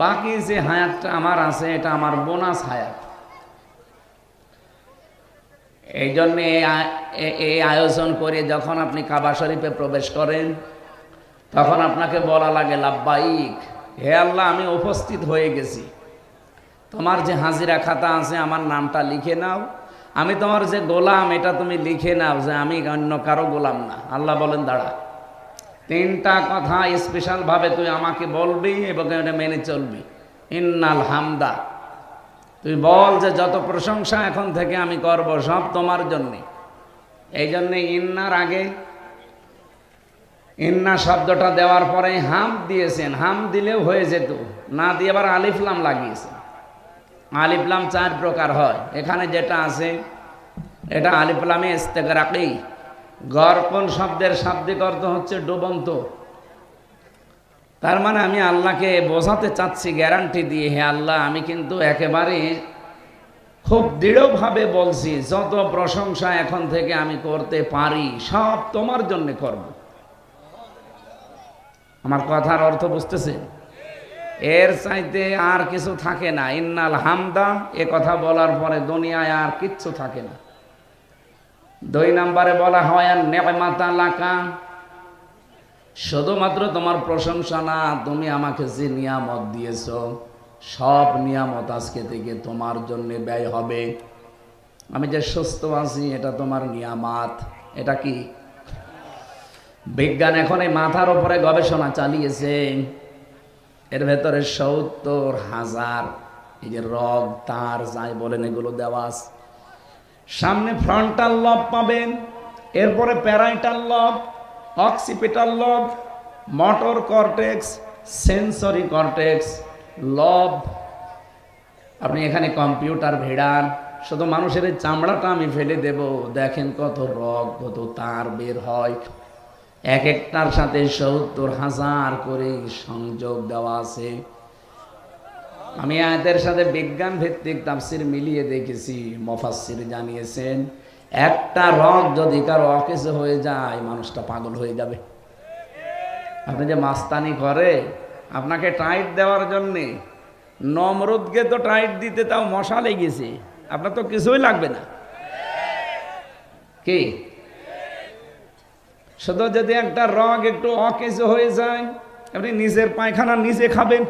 বাকি যে হায়াতটা আমার আছে এটা আমার বোনাস হায়াত। এই জন্যে এই আয়োজন করে যখন আপনি কাবা শরীফে প্রবেশ করেন তখন আপনাকে বলা লাগে লাব্বাইক, হে আল্লাহ আমি উপস্থিত হয়ে গেছি, তোমার যে হাজিরা খাতা আছে আমার নামটা লিখে নাও, আমি তোমার যে গোলাম এটা তুমি লিখে নাও যে আমি অন্য কারো গোলাম না। আল্লাহ বলেন দাঁড়া, তিনটা কথা স্পেশাল ভাবে তুই আমাকে বলবি এবং এটা মেনে চলবি। ইন্নাল হামদা, তুই বল যে যত প্রশংসা এখন থেকে আমি করব সব তোমার জন্যে। এই জন্যে ইন্নার আগে ইন্না শব্দটা দেওয়ার পরে হাম দিয়েছেন, হাম দিলেও হয়ে যেত, না দিয়ে আবার আলিফলাম লাগিয়েছেন। আলিফলাম 4 প্রকার হয়, এখানে যেটা আছে এটা আলিফলামে ইস্তেগরাকি। গর্পণ শব্দের শাব্দিক অর্থ হচ্ছে ডুবন্ত। তার মানে আমি আল্লাহকে বোঝাতে চাচ্ছি গ্যারান্টি দিয়ে, হে আল্লাহ আমি কিন্তু একেবারে খুব দৃঢ়ভাবে বলছি যত প্রশংসা এখন থেকে আমি করতে পারি সব তোমার জন্য করব। আমার কথার অর্থ বুঝতেছেন? এর চাইতে আর কিছু থাকে না। ইন্নাল হামদা এ কথা বলার পরে দুনিয়ায় আর কিচ্ছু থাকে না। 2 নম্বরে বলা হয় আর নেমাতা লাকা, শুধুমাত্র তোমার প্রশংসা না, তুমি আমাকে যে নিয়ামত দিয়েছ সব নিয়ামত আজকে থেকে তোমার জন্য ব্যয় হবে। আমি যে সুস্থ আছি এটা তোমার নিয়ামত। এটা কি? বিজ্ঞান এখন এই মাথার উপরে গবেষণা চালিয়েছে, এর ভেতরে 70,000 এই যে রগ তার যাই বলেন এগুলো দেওয়া আছে। সামনে ফ্রন্টাল লব পাবেন, এরপরে প্যারাইটাল লব, অক্সিপিটাল লব, মোটর কর্টেক্স, সেন্সরি কর্টেক্স, লব। আপনি এখানে কম্পিউটার ভিড়ান, শুধু মানুষের এই চামড়াটা আমি ফেলে দেব, দেখেন কত রগ কত তার বের হয়। এক একটার সাথে 70,000 করে সংযোগ দেওয়া আছে। আমি আয়াতের সাথে বিজ্ঞান ভিত্তিক তাফসীর মিলিয়ে দেখেছি, মুফাসসির জানিয়েছেন একটা রগ যদি কারো অকেজো হয়ে যায় মানুষটা পাগল হয়ে যাবে। আপনি যে মাস্তানি করে আপনাকে টাইট দেওয়ার জন্যে, নমরুদকে তো টাইট দিতে তাও মশা লেগেছে, আপনার তো কিছুই লাগবে না। কি শুধু যদি একটা রগ একটু অকেজো হয়ে যায় আপনি নিজের পায়খানা নিজে খাবেন।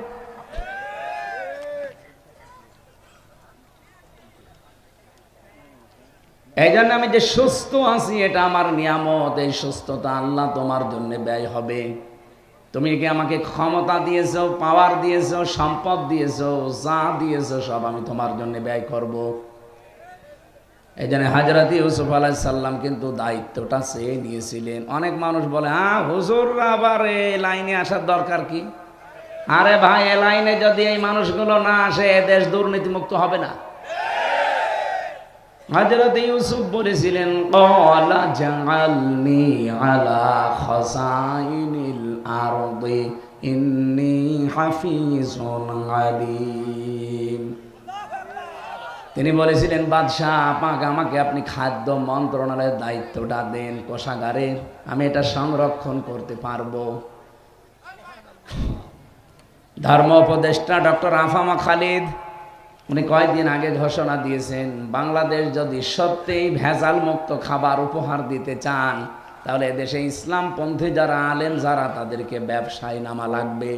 এই জন্য আমি যে সুস্থ আছি এটা আমার নিয়ামত, এই সুস্থতা আল্লাহ তোমার জন্য ব্যয় হবে। তুমি কি আমাকে ক্ষমতা দিয়েছো, পাওয়ার দিয়েছো, সম্পদ দিয়েছো, যা দিয়েছো সব আমি তোমার জন্য ব্যয় করব। এই জন্য হযরত ইউসুফ আলাইহিস সালাম কিন্তু দায়িত্বটা চেয়ে নিয়েছিলেন। অনেক মানুষ বলে হুজুর আবার এই লাইনে আসার দরকার কি? আরে ভাই, এই লাইনে যদি এই মানুষগুলো না আসে এ দেশ দুর্নীতিমুক্ত হবে না। হযরত ইউসুফ বলেছিলেন ক্বালা জাআলনি আলা খাযাইনিল আরদি ইন্নী হাফিজুন আলীম। তিনি বলেছিলেন বাদশাহ আমাকে আপনি খাদ্য মন্ত্রণালয়ের দায়িত্বটা দেন, কোষাগারের, আমি এটা সংরক্ষণ করতে পারবো। ধর্ম উপদেষ্টা ডক্টর আফামা খালিদ উনি কয়েকদিন আগে ঘোষণা দিয়েছেন বাংলাদেশ যদি সত্যিই ভেজাল মুক্ত খাবার উপহার দিতে চান তাহলে এদেশে ইসলামপন্থী যারা আলেম যারা তাদেরকে ব্যবসায় নামা লাগবে।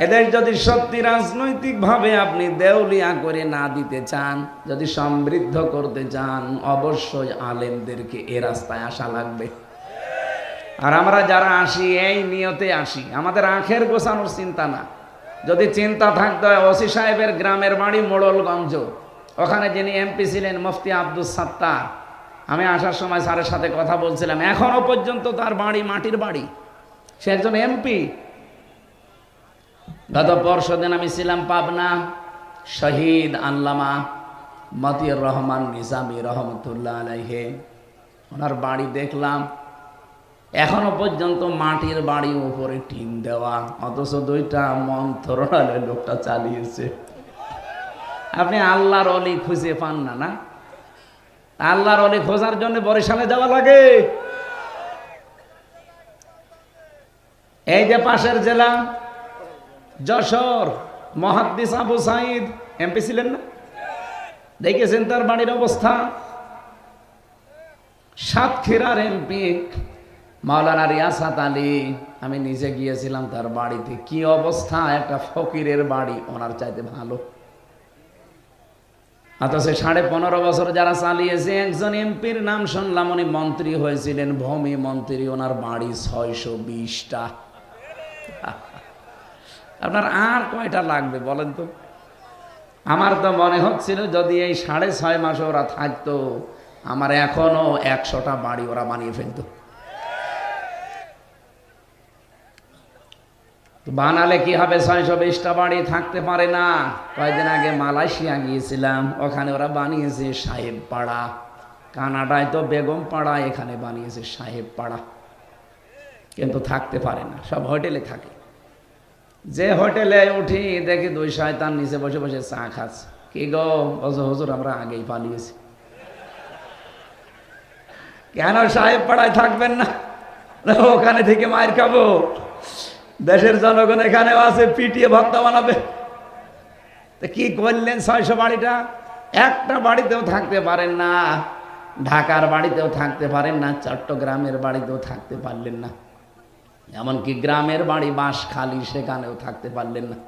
এদের যদি সত্যি রাজনৈতিকভাবে আপনি দেউলিয়া করে না দিতে চান, যদি সমৃদ্ধ করতে চান, অবশ্যই আলেমদেরকে এ রাস্তায় আসা লাগবে। আর আমরা যারা আসি এই নিয়তে আসি, আমাদের আখের গোছানোর চিন্তা না। যদি চিন্তা থাকতে হয়, ওসি সাহেবের গ্রামের বাড়ি মোড়লগঞ্জ, ওখানে যিনি এমপি ছিলেন মুফতি আব্দুস সাত্তার, আমি আসার সময় স্যারের সাথে কথা বলছিলাম, এখনো পর্যন্ত তার বাড়ি মাটির বাড়ি, সে একজন এমপি। গত পরশুদিন আমি ছিলাম পাবনা, শহীদ আল্লামা মতিউর রহমান নিজামী রহমতুল্লাহ আলাইহি, ওনার বাড়ি দেখলাম। এখনো পর্যন্ত মাটির বাড়ি উপরে টিন দেওয়া, অথচ 2টা মন্ত্রণালয় লোকটা চালিয়েছে। আপনি আল্লাহর অলি খুঁজে পান না? না, আল্লাহর অলি খোঁজার জন্য বরিশালে যাওয়া লাগে। এই যে পাশের জেলা যশোর, মুহাদ্দিস আবু সাঈদ এমপি ছিলেন না? দেখেছেন তার বাড়ির অবস্থা। সাতক্ষীরার এমপি মাওলানা রিয়াসাত আলী, আমি নিজে গিয়েছিলাম তার বাড়িতে, কি অবস্থা, একটা ফকিরের বাড়ি, ওনার চাইতে ভালো। অথচ 15.5 বছর যারা চালিয়েছে, একজন এমপির নাম শুনলাম উনি মন্ত্রী হয়েছিলেন, ভূমি মন্ত্রী, ওনার বাড়ি 620টা। আপনার আর কয়টা লাগবে বলেন তো? আমার তো মনে হচ্ছিল যদি এই 6.5 মাস ওরা থাকতো, আমার এখনো 100টা বাড়ি ওরা বানিয়ে ফেলতো। বানালে কি হবে? 620টা বাড়ি থাকতে পারে না। কয়েকদিন আগে মালয়েশিয়া গিয়েছিলাম, ওখানে ওরা বানিয়েছে সাহেব পাড়া। কানাডায় তো বেগম পাড়া, এখানে বানিয়েছে সাহেব পাড়া। কিন্তু থাকতে পারে না, সব হোটেলে থাকে। যে হোটেলে উঠি দেখি 2 শয়তান নিচে বসে বসে চা খাচ্ছে। কি গো? হুজুর আমরা আগেই পালিয়েছি। কেন সাহেব পাড়ায় থাকবেন না? ওখানে থেকে মায়ের খাবো। দেশের জনগণ এখানেও আছে, পিটিয়ে ভক্তা বানাবে। তো কি করলেন? 600 বাড়িটা, একটা বাড়িতেও থাকতে পারেন না। ঢাকার বাড়িতেও থাকতে পারেন না, চট্টগ্রামের বাড়িতেও থাকতে পারলেন না, এমনকি গ্রামের বাড়ি বাঁশখালী, সেখানেও থাকতে পারলেন না।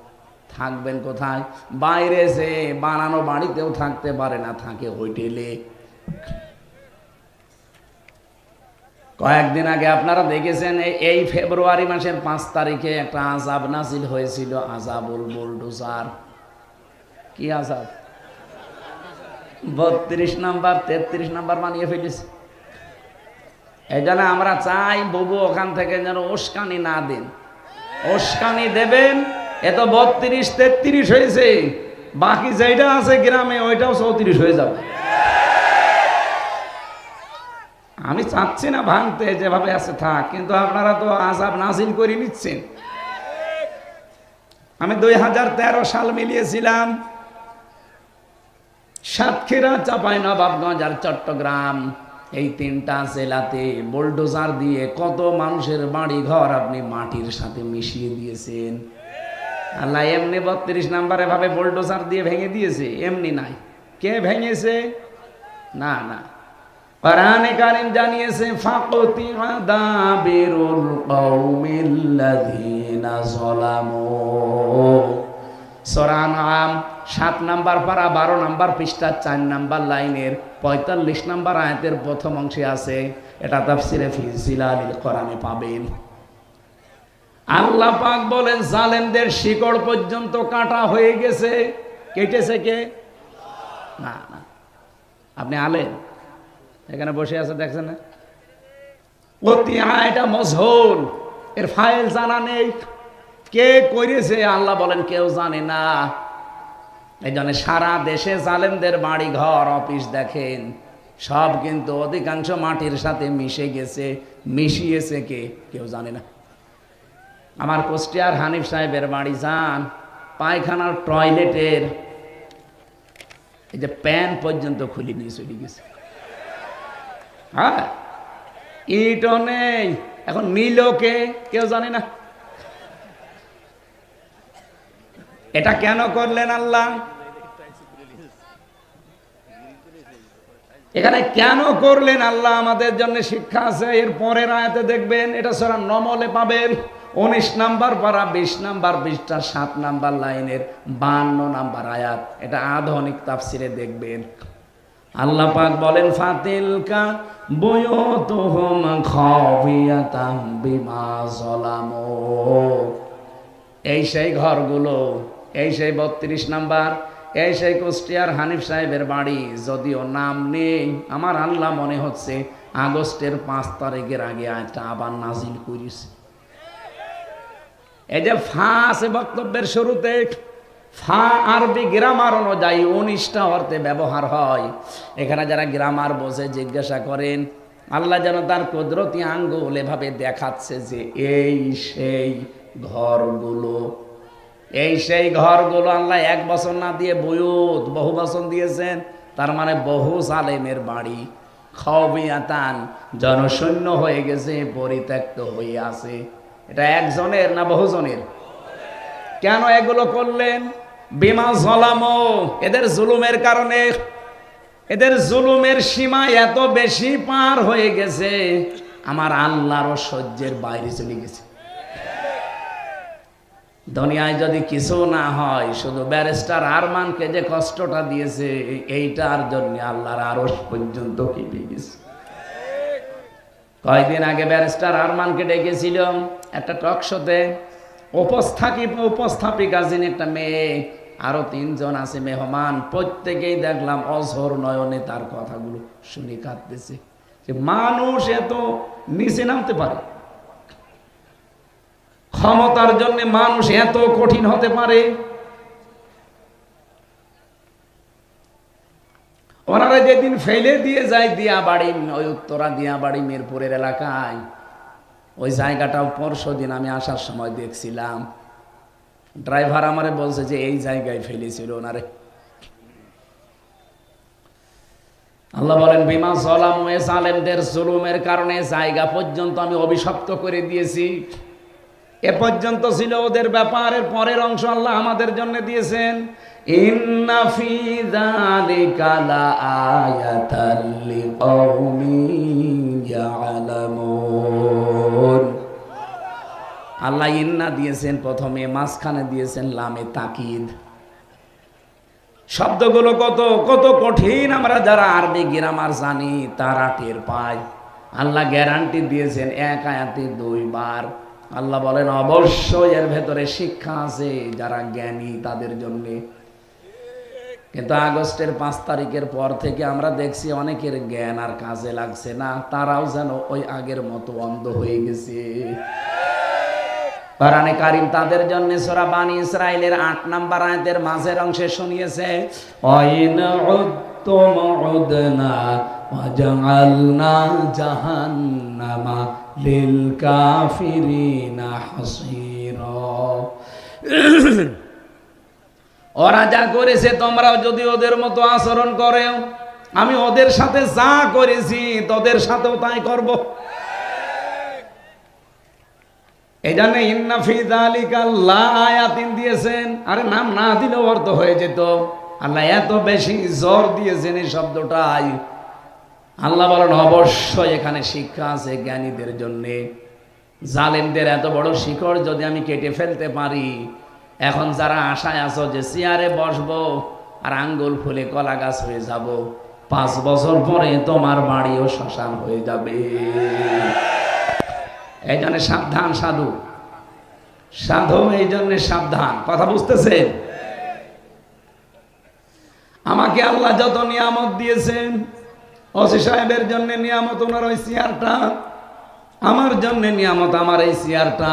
থাকবেন কোথায়? বাইরে যে বানানো বাড়িতেও থাকতে পারে না, থাকে হোটেলে। কয়েকদিন আগে আপনারা দেখেছেন, এই ফেব্রুয়ারি মাসের 5 তারিখে একটা আযাব নাজিল হয়েছিল, আযাবুল বুলডোজার। কি আযাব? 32 নাম্বার 33 নাম্বার বানিয়ে ফেলেছে। এই জন্য আমরা চাই বাবু ওখান থেকে যেন উস্কানি না দেন। উস্কানি দেবেন, এ তো 32 33 হয়েছে, বাকি যেটা আছে গ্রামে ওইটাও 34 হয়ে যাবে। আমি চাচ্ছি না ভাঙতে, যেভাবে আছে থাক, কিন্তু আপনারা তো আযাব নাজিল করে নিচ্ছেন। আমি 2013 সাল মিলিয়েছিলাম, সাতক্ষীরা, চাঁপাইনবাবগঞ্জ আর চট্টগ্রাম, এই 3টা জেলাতে বুলডোজার দিয়ে কত মানুষের বাড়ি ঘর আপনি মাটির সাথে মিশিয়ে দিয়েছেন। আল্লাহ এমনি 32 নাম্বার এভাবে বুলডোজার দিয়ে ভেঙে দিয়েছে? এমনি নাই। কে ভেঙেছে? না না, কোরআনে কারীম জানিয়েছে, ফাকুতিআ দাবিরুল কওমিল্লাযীনা যালামু। সূরা আনআম 7 নাম্বার পারা 12 নাম্বার পৃষ্ঠা 4 নাম্বার লাইনের 45 নাম্বার আয়াতের প্রথম অংশে আছে। এটা তাফসিরে ফি জিলালিল কোরআনে পাবেন। আল্লাহ পাক বলেন, জালেমদের শিকড় পর্যন্ত কাটা হয়ে গেছে। কেটেছে কে? না না, আপনি আলেম, এখানে বসে আছে দেখছেন না? এটা মজহুল, এর ফাইল জানা নেই, কে করেছে আল্লাহ বলেন কেউ জানে না। এই জন্য সারা দেশে জালেমদের বাড়ি ঘর অফিস দেখেন, সব কিন্তু অধিকাংশ মাটির সাথে মিশে গেছে। মিশিয়েছে কে? কেউ জানে না। আমার কুষ্টিয়ার হানিফ সাহেবের বাড়ি যান, পায়খানার টয়লেটের এই যে প্যান পর্যন্ত খুলে নিয়ে চলে গেছে। হ্যাঁ, ইটও নেই। এখন নিল কে? কেউ জানে না। এটা কেন করলেন আল্লাহ? এখানে কেন করলেন আল্লাহ? আমাদের জন্য শিক্ষা আছে। এর পরের আয়াতে দেখবেন, এটা সূরা নমলে পাবেন, 19 নাম্বার পারা 20 নাম্বার পৃষ্ঠা 7 নাম্বার লাইনের 52 নাম্বার আয়াত। এটা আধুনিক তাফসিরে দেখবেন। আল্লাহ পাক বলেন, ফাতিলকা বুয়ুতুহুম খাওয়িয়াতাম বিমা যালামু। এই সেই ঘরগুলো, এই সেই 32 নাম্বার, এই সেই কুষ্টিয়ার হানিফ সাহেবের বাড়ি। যদিও নাম নেই, আমার আল্লাহ মনে হচ্ছে আগস্টের 5 তারিখের আগে আয়াতটা আবার নাজিল করেছে। এই যে ফা আছে বক্তব্যের শুরুতে, ফা আরবি গ্রামার অনুযায়ী 19টা অর্থে ব্যবহার হয়। এখানে যারা গ্রামার বোঝে জিজ্ঞাসা করেন, আল্লাহ যেন তার কুদরতি আঙ্গুল এভাবে দেখাচ্ছে যে এই সেই ঘরগুলো, এই সেই ঘরগুলো। আল্লাহ 1 বছর না দিয়ে বুয়ুত বহু বছর দিয়েছেন, তার মানে বহু জালেমের বাড়ি খাওয়াতান জনশূন্য হয়ে গেছে, পরিত্যক্ত হয়ে আছে। এটা একজনের না বহুজনের? কেন এগুলো করলেন? বিমা জলামো, এদের জুলুমের কারণে। এদের জুলুমের সীমা এত বেশি পার হয়ে গেছে, আমার আল্লাহরও সহ্যের বাইরে চলে গেছে। দুনিয়ায় যদি কিছু না হয়, শুধু ব্যারিস্টার আরমানকে যে কষ্টটা দিয়েছে এইটার জন্য আল্লাহর আরশ পর্যন্ত কেঁপে গেছে। কয়েকদিন আগে ব্যারিস্টার আরমানকে ডেকেছিল একটা টক শোতে, উপস্থাপিকা যিনি একটা মেয়ে, আরো 3 জন আছে মেহমান, প্রত্যেকেই দেখলাম অঝোর নয়নে তার কথাগুলো শুনে কাঁদতেছে যে মানুষ এত নিচে নামতে পারে, ক্ষমতার জন্য মানুষ এত কঠিন হতে পারে। ওনারা যেদিন ফেলে দিয়ে যায় দিয়াবাড়ি, ওই উত্তরা দিয়াবাড়ি মিরপুরের এলাকায়, ওই জায়গাটাও পরশুদিন আমি আসার সময় দেখছিলাম। ড্রাইভার আমারে বলছে যে এই জায়গায় ফেলেছিল ওনারে। আল্লাহ বলেন বিমা জলামু, জালেমদের জুলুমের কারণে জায়গা পর্যন্ত আমি অভিশপ্ত করে দিয়েছি। এ পর্যন্ত ছিল ওদের ব্যাপার, এর পরের অংশ আল্লাহ আমাদের জন্য দিয়েছেন। ইন্না ফি যালিকা লাআয়াতাল লিকাউমিন ইয়ালামুন। আল্লাহ ইন্না দিয়েছেন প্রথমে, মাঝখানে দিয়েছেন লামে তাকিদ। শব্দগুলো কত কত কঠিন, আমরা যারা আরবি গ্রামার জানি তারা টের পায়। আল্লাহ গ্যারান্টি দিয়েছেন 1 আয়াতে 2 বার। আল্লাহ বলেন অবশ্যই এর ভেতরে শিক্ষা আছে যারা জ্ঞানী তাদের জন্য। কিন্তু আগস্টের 5 তারিখের পর থেকে আমরা দেখছি অনেকের জ্ঞান আর কাজে লাগছে না, তারাও যেন ওই আগের মতো অন্ধ হয়ে গেছে। কোরআনে কারীম তাদের জন্য সূরা বানী ইসরাঈলের 8 নম্বর আয়াতের মাঝের অংশে শুনিয়েছে, ওয়াইন উদ্তুম উদনা ওয়াজআলনা জাহান্নামা লিল কাফিরিনা হাসীরা। ওরা যা করেছে তোমরাও যদি ওদের মতো আচরণ করো, আমি ওদের সাথে যা করেছি তোদের সাথেও তাই করব। এই জন্য ইন্না ফি যালিকা লাআয়াতিন দিয়েছেন। আরে নাম না দিলেও অর্থ হয়ে যেত। আল্লাহ এত বেশি জোর দিয়েছেন এই শব্দটাই। আল্লাহ বলেন অবশ্যই এখানে শিক্ষা আছে জ্ঞানীদের জন্য। জালেমদের এত বড় শিকড় যদি আমি কেটে ফেলতে পারি, এখন যারা আশায় আছো যে চেয়ারে বসবো আর আঙ্গুল ফুলে কলা গাছ হয়ে যাব, 5 বছর পরে তোমার বাড়িও শ্মশান হয়ে যাবে। এই জন্য সাবধান সাধু, সাধু এই জন্য সাবধান। কথা বুঝতেছেন? আমাকে আল্লাহ যত নিয়ামত দিয়েছেন, ওসি সাহেবের জন্য নিয়ামত ওনার ওই চেয়ারটা, আমার জন্য নিয়ামত আমার এই চেয়ারটা।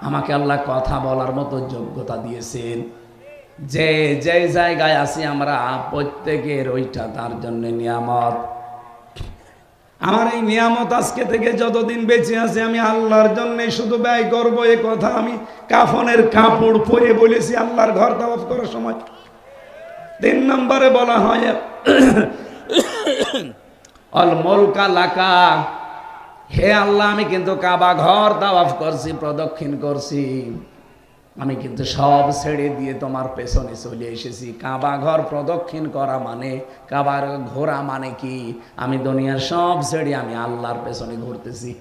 আমাকে আল্লাহ কথা বলার মতো যোগ্যতা দিয়েছেন। যে যেই জায়গায় আছি আমরা প্রত্যেকের ওইটা তার জন্য নিয়ামত। আমার এই নিয়ামত আজকে থেকে যতদিন বেঁচে আছে আমি আল্লাহর জন্য শুধু ব্যয় করব। এ কথা আমি কাফনের কাপড় পরে বলেছি আল্লাহর ঘর তাওয়াফ করার সময়। 3 নম্বরে বলা হয় অল মুলকা লাকা, হে আল্লাহ আমি কিন্তু কাবা ঘর তাওয়াফ করছি, প্রদক্ষিণ করছি, আমি কিন্তু সব ছেড়ে দিয়ে তোমার পেছনে চলে এসেছি। কাবা ঘর প্রদক্ষিণ করা মানে, কাবার ঘোরা মানে কি? আমি দুনিয়ার সব ছেড়ে আমি আল্লাহর পেছনে ঘুরতেছি।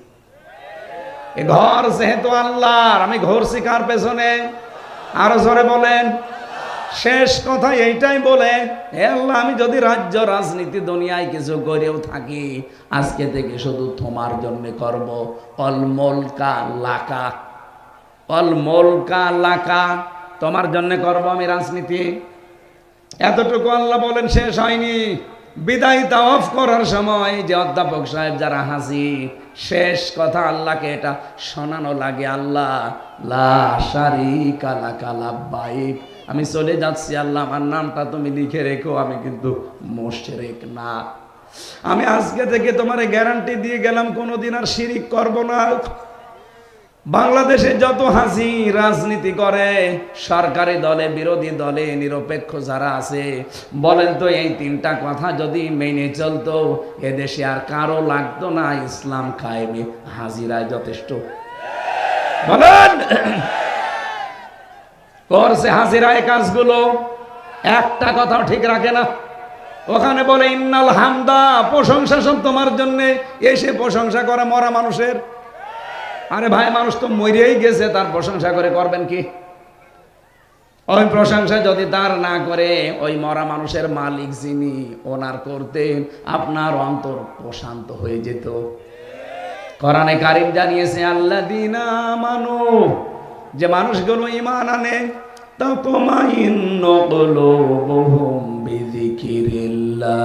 এ ঘর যেহেতু আল্লাহর, আমি ঘুরছি কার পেছনে? আরো জোরে বলেন। শেষ কথা এইটাই বলে, হে আল্লাহ আমি যদি রাজ্য রাজনীতি দুনিয়ায় কিছু করেও থাকি, আজকে থেকে শুধু তোমার জন্য করব। অল মুলকা লাকা, অল মুলকা লাকা, তোমার জন্য করব আমি রাজনীতি। এতটুকু আল্লাহ বলেন, শেষ হয়নি। বিদায় তাওয়াফ করার সময় যে অধ্যাপক সাহেব যারা হাসি, শেষ কথা আল্লাহকে এটা শোনানো লাগে, আল্লাহ লা শারীকা লাকা লাব্বাইক, আমি চলে যাচ্ছি আল্লাহ, আমার নামটা তুমি লিখে রেখো, আমি কিন্তু মুশরিক না। আমি আজকে থেকে তোমার গ্যারান্টি দিয়ে গেলাম কোনোদিন আর শিরিক করব না। বাংলাদেশে যত হাসি রাজনীতি করে, সরকারি দলে বিরোধী দলে নিরপেক্ষ যারা আছে, বলেন তো এই তিনটা কথা যদি মেনে চলতো, এদেশে আর কারো লাগতো না ইসলাম কায়েমে, হাজিরায় যথেষ্ট। বলেন, করছে হাজিরায় কাজগুলো, একটা কথাও ঠিক রাখে না। ওখানে বলে ইন্নাল হামদা, প্রশংসা সব তোমার জন্য, এসে প্রশংসা করে মরা মানুষের। আরে ভাই, মানুষ তো মরেই গেছে, তার প্রশংসা করে করবেন কি? ওই প্রশংসা যদি তার না করে ওই মরা মানুষের মালিক যিনি, ওনার করতেন, আপনার অন্তর প্রশান্ত হয়ে যেত। কোরআনে কারীম জানিয়েছে আল্লাযীনা আমানু, যে মানুষগুলো ঈমান আনে, তাতমাইন্নু কুলুবুহুম বিযিকিরিল্লাহ,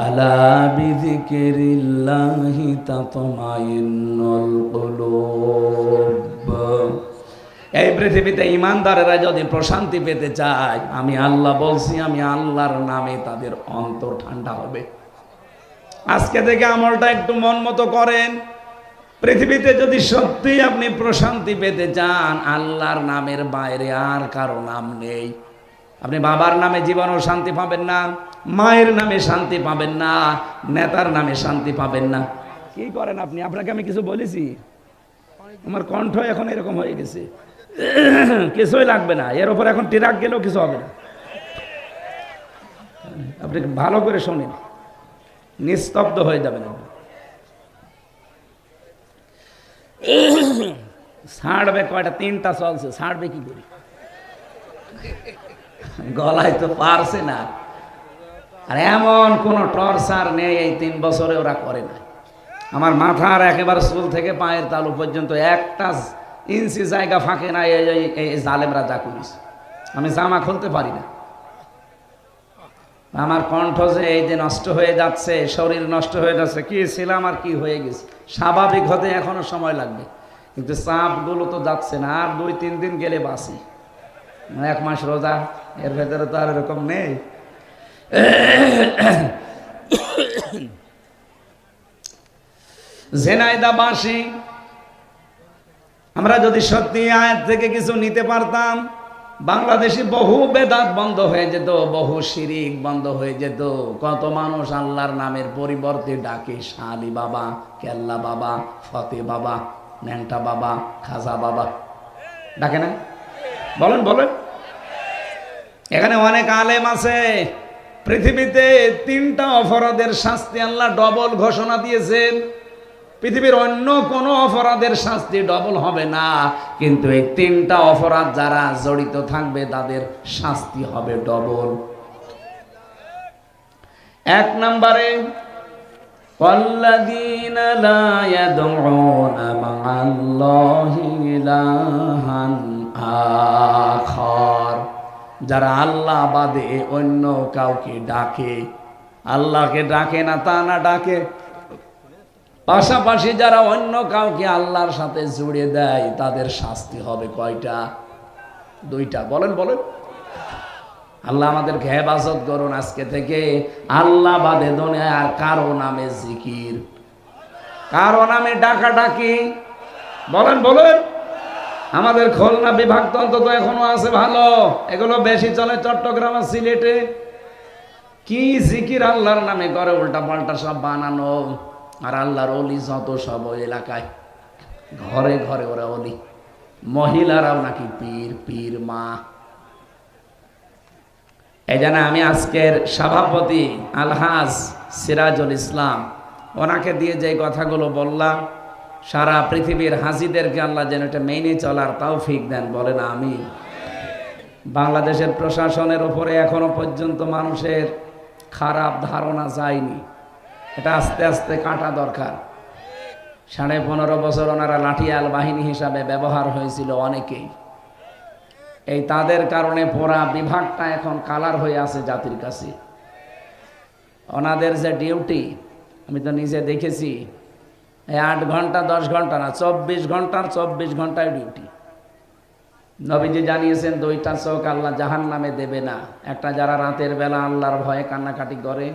আলা বিযিকিরিল্লাহি তাতমাইন্নুল কুলুব। এই পৃথিবীতে ইমানদারেরা যদি প্রশান্তি পেতে চায়, আমি আল্লাহ বলছি, আমি আল্লাহর নামে তাদের অন্তর ঠান্ডা হবে। আজকে থেকে আমলটা একটু মন মতো করেন। পৃথিবীতে যদি সত্যি আপনি প্রশান্তি পেতে চান, আল্লাহর নামের বাইরে আর কারো নাম নেই। আপনি বাবার নামে জীবনও শান্তি পাবেন না, মায়ের নামে শান্তি পাবেন না, নেতার নামে শান্তি পাবেন না। কি করেন আপনি? আপনাকে আমি কিছু বলেছি? আমার কণ্ঠ এখন এরকম হয়ে গেছে, কিছুই লাগবে না, এর উপর এখন ট্রাক গেলেও কিছু হবে না। আপনি ভালো করে শোনেন, নিস্তব্ধ হয়ে যাবেন। ছাড়বে কয়টা? 3টা চলছে, ছাড়বে কি করে? গলায় তো পারছে না। আর এমন কোন টর্চার নেই এই 3 বছরে ওরা করে না। আমার মাথার একেবারে চুল থেকে পায়ের তালু পর্যন্ত 1 ইঞ্চি জায়গা ফাঁকে না। এই জালেমরা যা করিস, আমি জামা খুলতে পারি না। আমার কণ্ঠ যে এই যে নষ্ট হয়ে যাচ্ছে, শরীর নষ্ট হয়ে যাচ্ছে, কি ছিলাম আর কি হয়ে গেছে, স্বাভাবিক হতে এখনো সময় লাগবে। কিন্তু চাপগুলো তো যাচ্ছে না। আর 2-3 দিন গেলে বাঁচি। 1 মাস রোজা, এর ভেতরে তো আর এরকম নেই। ঝিনাইদহ বাসী আমরা যদি সত্যি আয়াত থেকে কিছু নিতে পারতাম, বাংলাদেশে বহু বেদাত বন্ধ হয়ে যেত, বহু শিরিক বন্ধ হয়ে যেত। কত মানুষ আল্লাহর নামের পরিবর্তে ডাকে শালি বাবা, কেল্লা বাবা, ফতে বাবা, ন্যাংটা বাবা, খাজা বাবা, ডাকে না? বলেন বলেন। এখানে অনেক আলেম আছে। পৃথিবীতে 3টা অপরাধের শাস্তি আল্লাহ ডবল ঘোষণা দিয়েছেন। পৃথিবীর অন্য কোনো অপরাধের শাস্তি ডবল হবে না, কিন্তু এই 3টা অপরাধ যারা জড়িত থাকবে তাদের শাস্তি হবে ডবল। 1 নম্বরে, ওয়াল্লাযীনা লা ইয়াদউনা মা'আল্লাহি ইলাহান আখার, যারা আল্লাহ বাদে অন্য কাউকে ডাকে, আল্লাহকে ডাকে না তা না, ডাকে পাশাপাশি যারা অন্য কাউকে আল্লাহর সাথে জুড়ে দেয়, তাদের শাস্তি হবে কয়টা? 2টা। বলেন বলেন। আল্লাহ আমাদেরকে হেফাজত করুন আজকে থেকে আল্লাহ বাদে দুনিয়ায় আর কারো নামে জিকির, কারো নামে ডাকাডাকি। বলেন বলেন। আমাদের খুলনা বিভাগ তো অন্তত এখনো আছে ভালো, এগুলো বেশি চলে চট্টগ্রাম আর সিলেটে। কি জিকির আল্লাহর নামে করে, উল্টা পাল্টা সব বানানো। আর আল্লাহর ওলি যত সব ওই এলাকায়, ঘরে ঘরে ওরা ওলি। মহিলারাও নাকি পীর, পীর মা। এই জন্য আমি আজকের সভাপতি আলহাজ সিরাজুল ইসলাম, ওনাকে দিয়ে যে কথাগুলো বললাম, সারা পৃথিবীর হাজিদেরকে আল্লাহ যেন এটা মেনে চলার তৌফিক দেন। বলেন আমিন। বাংলাদেশের প্রশাসনের উপরে এখনো পর্যন্ত মানুষের খারাপ ধারণা যায়নি, এটা আস্তে আস্তে কাটা দরকার। 15.5 বছর ওনারা লাঠিয়াল বাহিনী হিসাবে ব্যবহার হয়েছিল অনেকেই। এই তাদের কারণে পুরা বিভাগটা এখন কালার হয়ে আছে জাতির কাছে। ওনাদের যে ডিউটি, আমি তো নিজে দেখেছি, 8 ঘন্টা 10 ঘন্টা না, 24 ঘন্টার 24 ঘন্টায় ডিউটি। নবীজি জানিয়েছেন 2টা চোখ আল্লাহ জাহান্নামে দেবে না। একটা যারা রাতের বেলা আল্লাহর ভয়ে কান্নাকাটি করে,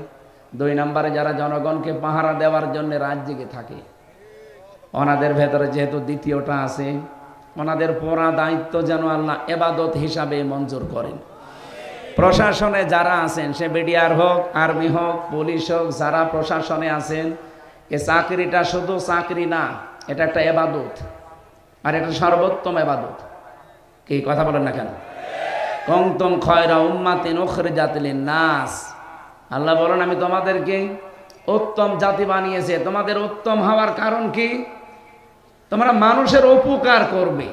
দুই নম্বরে যারা জনগণকে পাহারা দেওয়ার জন্য রাত জেগে থাকে, ওনাদের ভেতরে যেহেতু দ্বিতীয়টা আছে, ওনাদের পুরা দায়িত্ব যেন আল্লাহ এবাদত হিসাবে মঞ্জুর করেন। প্রশাসনে যারা আছেন, সে বিডিআর হোক, আর্মি হোক, পুলিশ হোক, যারা প্রশাসনে আছেন, এ চাকরিটা শুধু চাকরি না, এটা একটা এবাদত, আর এটা সর্বোত্তম এবাদত। কি কথা বলেন না কেন? কুনতুম খায়রা উম্মাতিন উখরিজাত লিন-নাস, আল্লাহ বলেন আমি তোমাদেরকে উত্তম জাতি বানিয়েছে। তোমাদের উত্তম হওয়ার কারণ কি? তোমরা মানুষের উপকার করবে।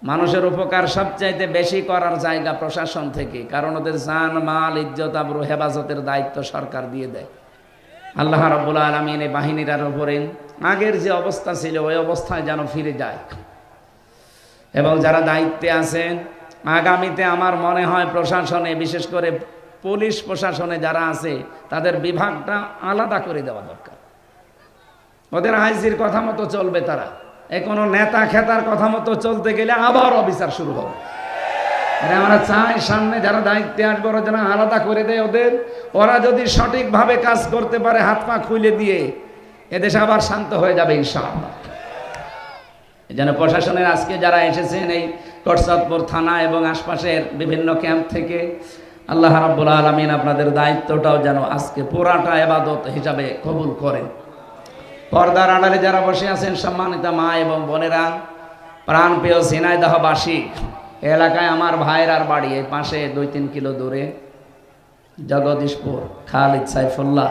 মানুষের উপকার সবচাইতে বেশি করার জায়গা প্রশাসন থেকে, কারণ ওদের জান মাল ইজ্জত আবরু হেফাজতের দায়িত্ব সরকার দিয়ে দেয়। আল্লাহ রাব্বুল আলামিন এই বাহিনীর উপরে আগের যে অবস্থা ছিল ওই অবস্থায় যেন ফিরে যায়। এবং যারা দায়িত্বে আছেন, আগামীতে আমার মনে হয় প্রশাসনে, বিশেষ করে পুলিশ প্রশাসনে যারা আছে, তাদের বিভাগটা আলাদা করে দেওয়া দরকার। ওদের আইজির কথা মতো চলবে তারা। কোনো নেতা খেতার কথা মতো চলতে গেলে আবার অবিচার শুরু হবে। আমরা চাই সামনে যারা দায়িত্বে আসবে ওরা যেন আলাদা করে দেয় ওদের। ওরা যদি সঠিকভাবে কাজ করতে পারে, হাত পা খুলে দিয়ে, এদেশে আবার শান্ত হয়ে যাবে ইনশাআল্লাহ। যেন প্রশাসনের আজকে যারা এসেছেন এই করসাদপুর থানা এবং আশপাশের বিভিন্ন ক্যাম্প থেকে, আল্লাহ রাব্বুল আলামিন আপনাদের দায়িত্বটাও যেন আজকে পুরাটা ইবাদত হিসাবে কবুল করেন। পর্দার আড়ালে যারা বসে আছেন সম্মানিত মা এবং বোনেরা, প্রাণপ্রিয় ঝিনাইদহবাসী, এলাকায় আমার ভাইয়ের বাড়ি, এই পাশে 2-3 কিলো দূরে জগদীশপুর, খালিদ সাইফুল্লাহ,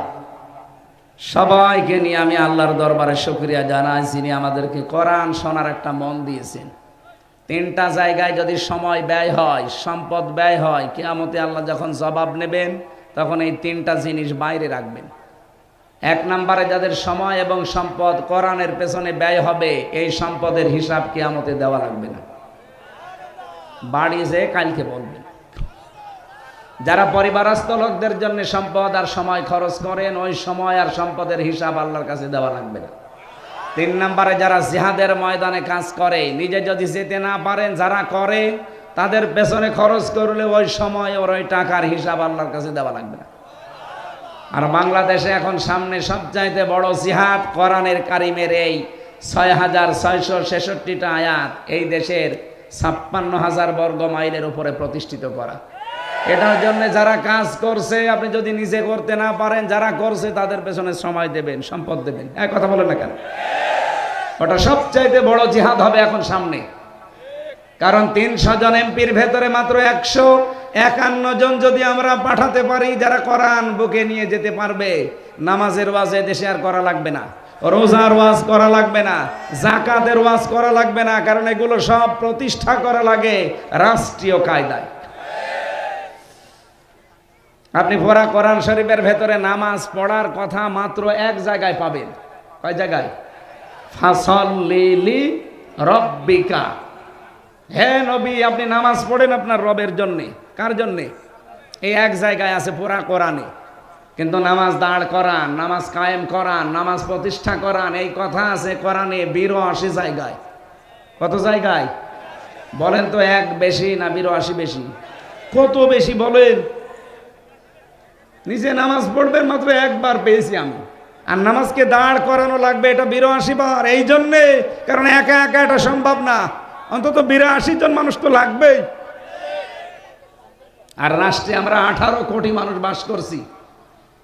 সবাইকে নিয়ে আমি আল্লাহর দরবারে শুকরিয়া জানাই, যিনি আমাদেরকে কোরআন শোনার একটা মন দিয়েছেন। 3টা জায়গায় যদি সময় ব্যয় হয়, সম্পদ ব্যয় হয়, কিয়ামতে আল্লাহ যখন জবাব নেবেন তখন এই 3টা জিনিস বাইরে রাখবেন। 1 নম্বরে যাদের সময় এবং সম্পদ কোরআনের পেছনে ব্যয় হবে, এই সম্পদের হিসাব কিয়ামতে দেওয়া লাগবে না, বাড়ি যে কালকে বলবেন। যারা পরিবারস্থ লোকদের জন্য সম্পদ আর সময় খরচ করেন, ওই সময় আর সম্পদের হিসাব আল্লাহর কাছে দেওয়া লাগবে না। 3 নম্বরে যারা জিহাদের ময়দানে কাজ করে, নিজে যদি যেতে না পারেন, যারা করে তাদের পেছনে খরচ করলে ওই সময় ওর ওই টাকার হিসাব আল্লাহর কাছে দেওয়া লাগবে না। আর বাংলাদেশে এখন সামনে সবচাইতে বড় জিহাদ কোরআনের কারিমের এই 6666টা আয়াত এই দেশের 56,000 বর্গ মাইলের উপরে প্রতিষ্ঠিত করা। এটার জন্য যারা কাজ করছে, আপনি যদি নিজে করতে না পারেন, যারা করছে তাদের পেছনে সময় দেবেন, সম্পদ দেবেন। এক কথা বলেন না কেন? ওটা সবচাইতে বড় জিহাদ হবে এখন সামনে। কারণ 300 জন এমপির ভেতরে মাত্র 151 জন যদি আমরা পাঠাতে পারি, যারা কোরআন বুকে নিয়ে যেতে পারবে, নামাজের ওয়াজ দেশে আর করা লাগবে না, রোজার ওয়াজ করা লাগবে না, যাকাতের ওয়াজ করা লাগবে না, কারণ এগুলো সব প্রতিষ্ঠা করা লাগে রাষ্ট্রীয় কায়দায়। আপনি পুরা কোরআন শরীফের ভেতরে নামাজ পড়ার কথা মাত্র 1 জায়গায় পাবেন। কয় জায়গায়? ফাসাল্লি লি রাব্বিকা, হে নবী আপনি নামাজ পড়েন আপনার রবের জন্য। কার জন্য? এই 1 জায়গায় আছে পুরা কোরআনে। কিন্তু নামাজ দাঁড় করান, নামাজ কায়েম করান, নামাজ প্রতিষ্ঠা করান, এই কথা আছে কোরআনে 82 জায়গায়। কত জায়গায় বলেন তো? 1 বেশি না 82 বেশি? কত বেশি বলেন? নিজে নামাজ পড়বেন মাত্র 1 বার পেয়েছি আমি, আর নামাজকে দাঁড় করানো লাগবে এটা 82 বার। এই জন্যে, কারণ একা একা এটা সম্ভব না, অন্তত 82 জন মানুষ তো লাগবেই। আর রাষ্ট্রে আমরা 18 কোটি মানুষ বাস করছি।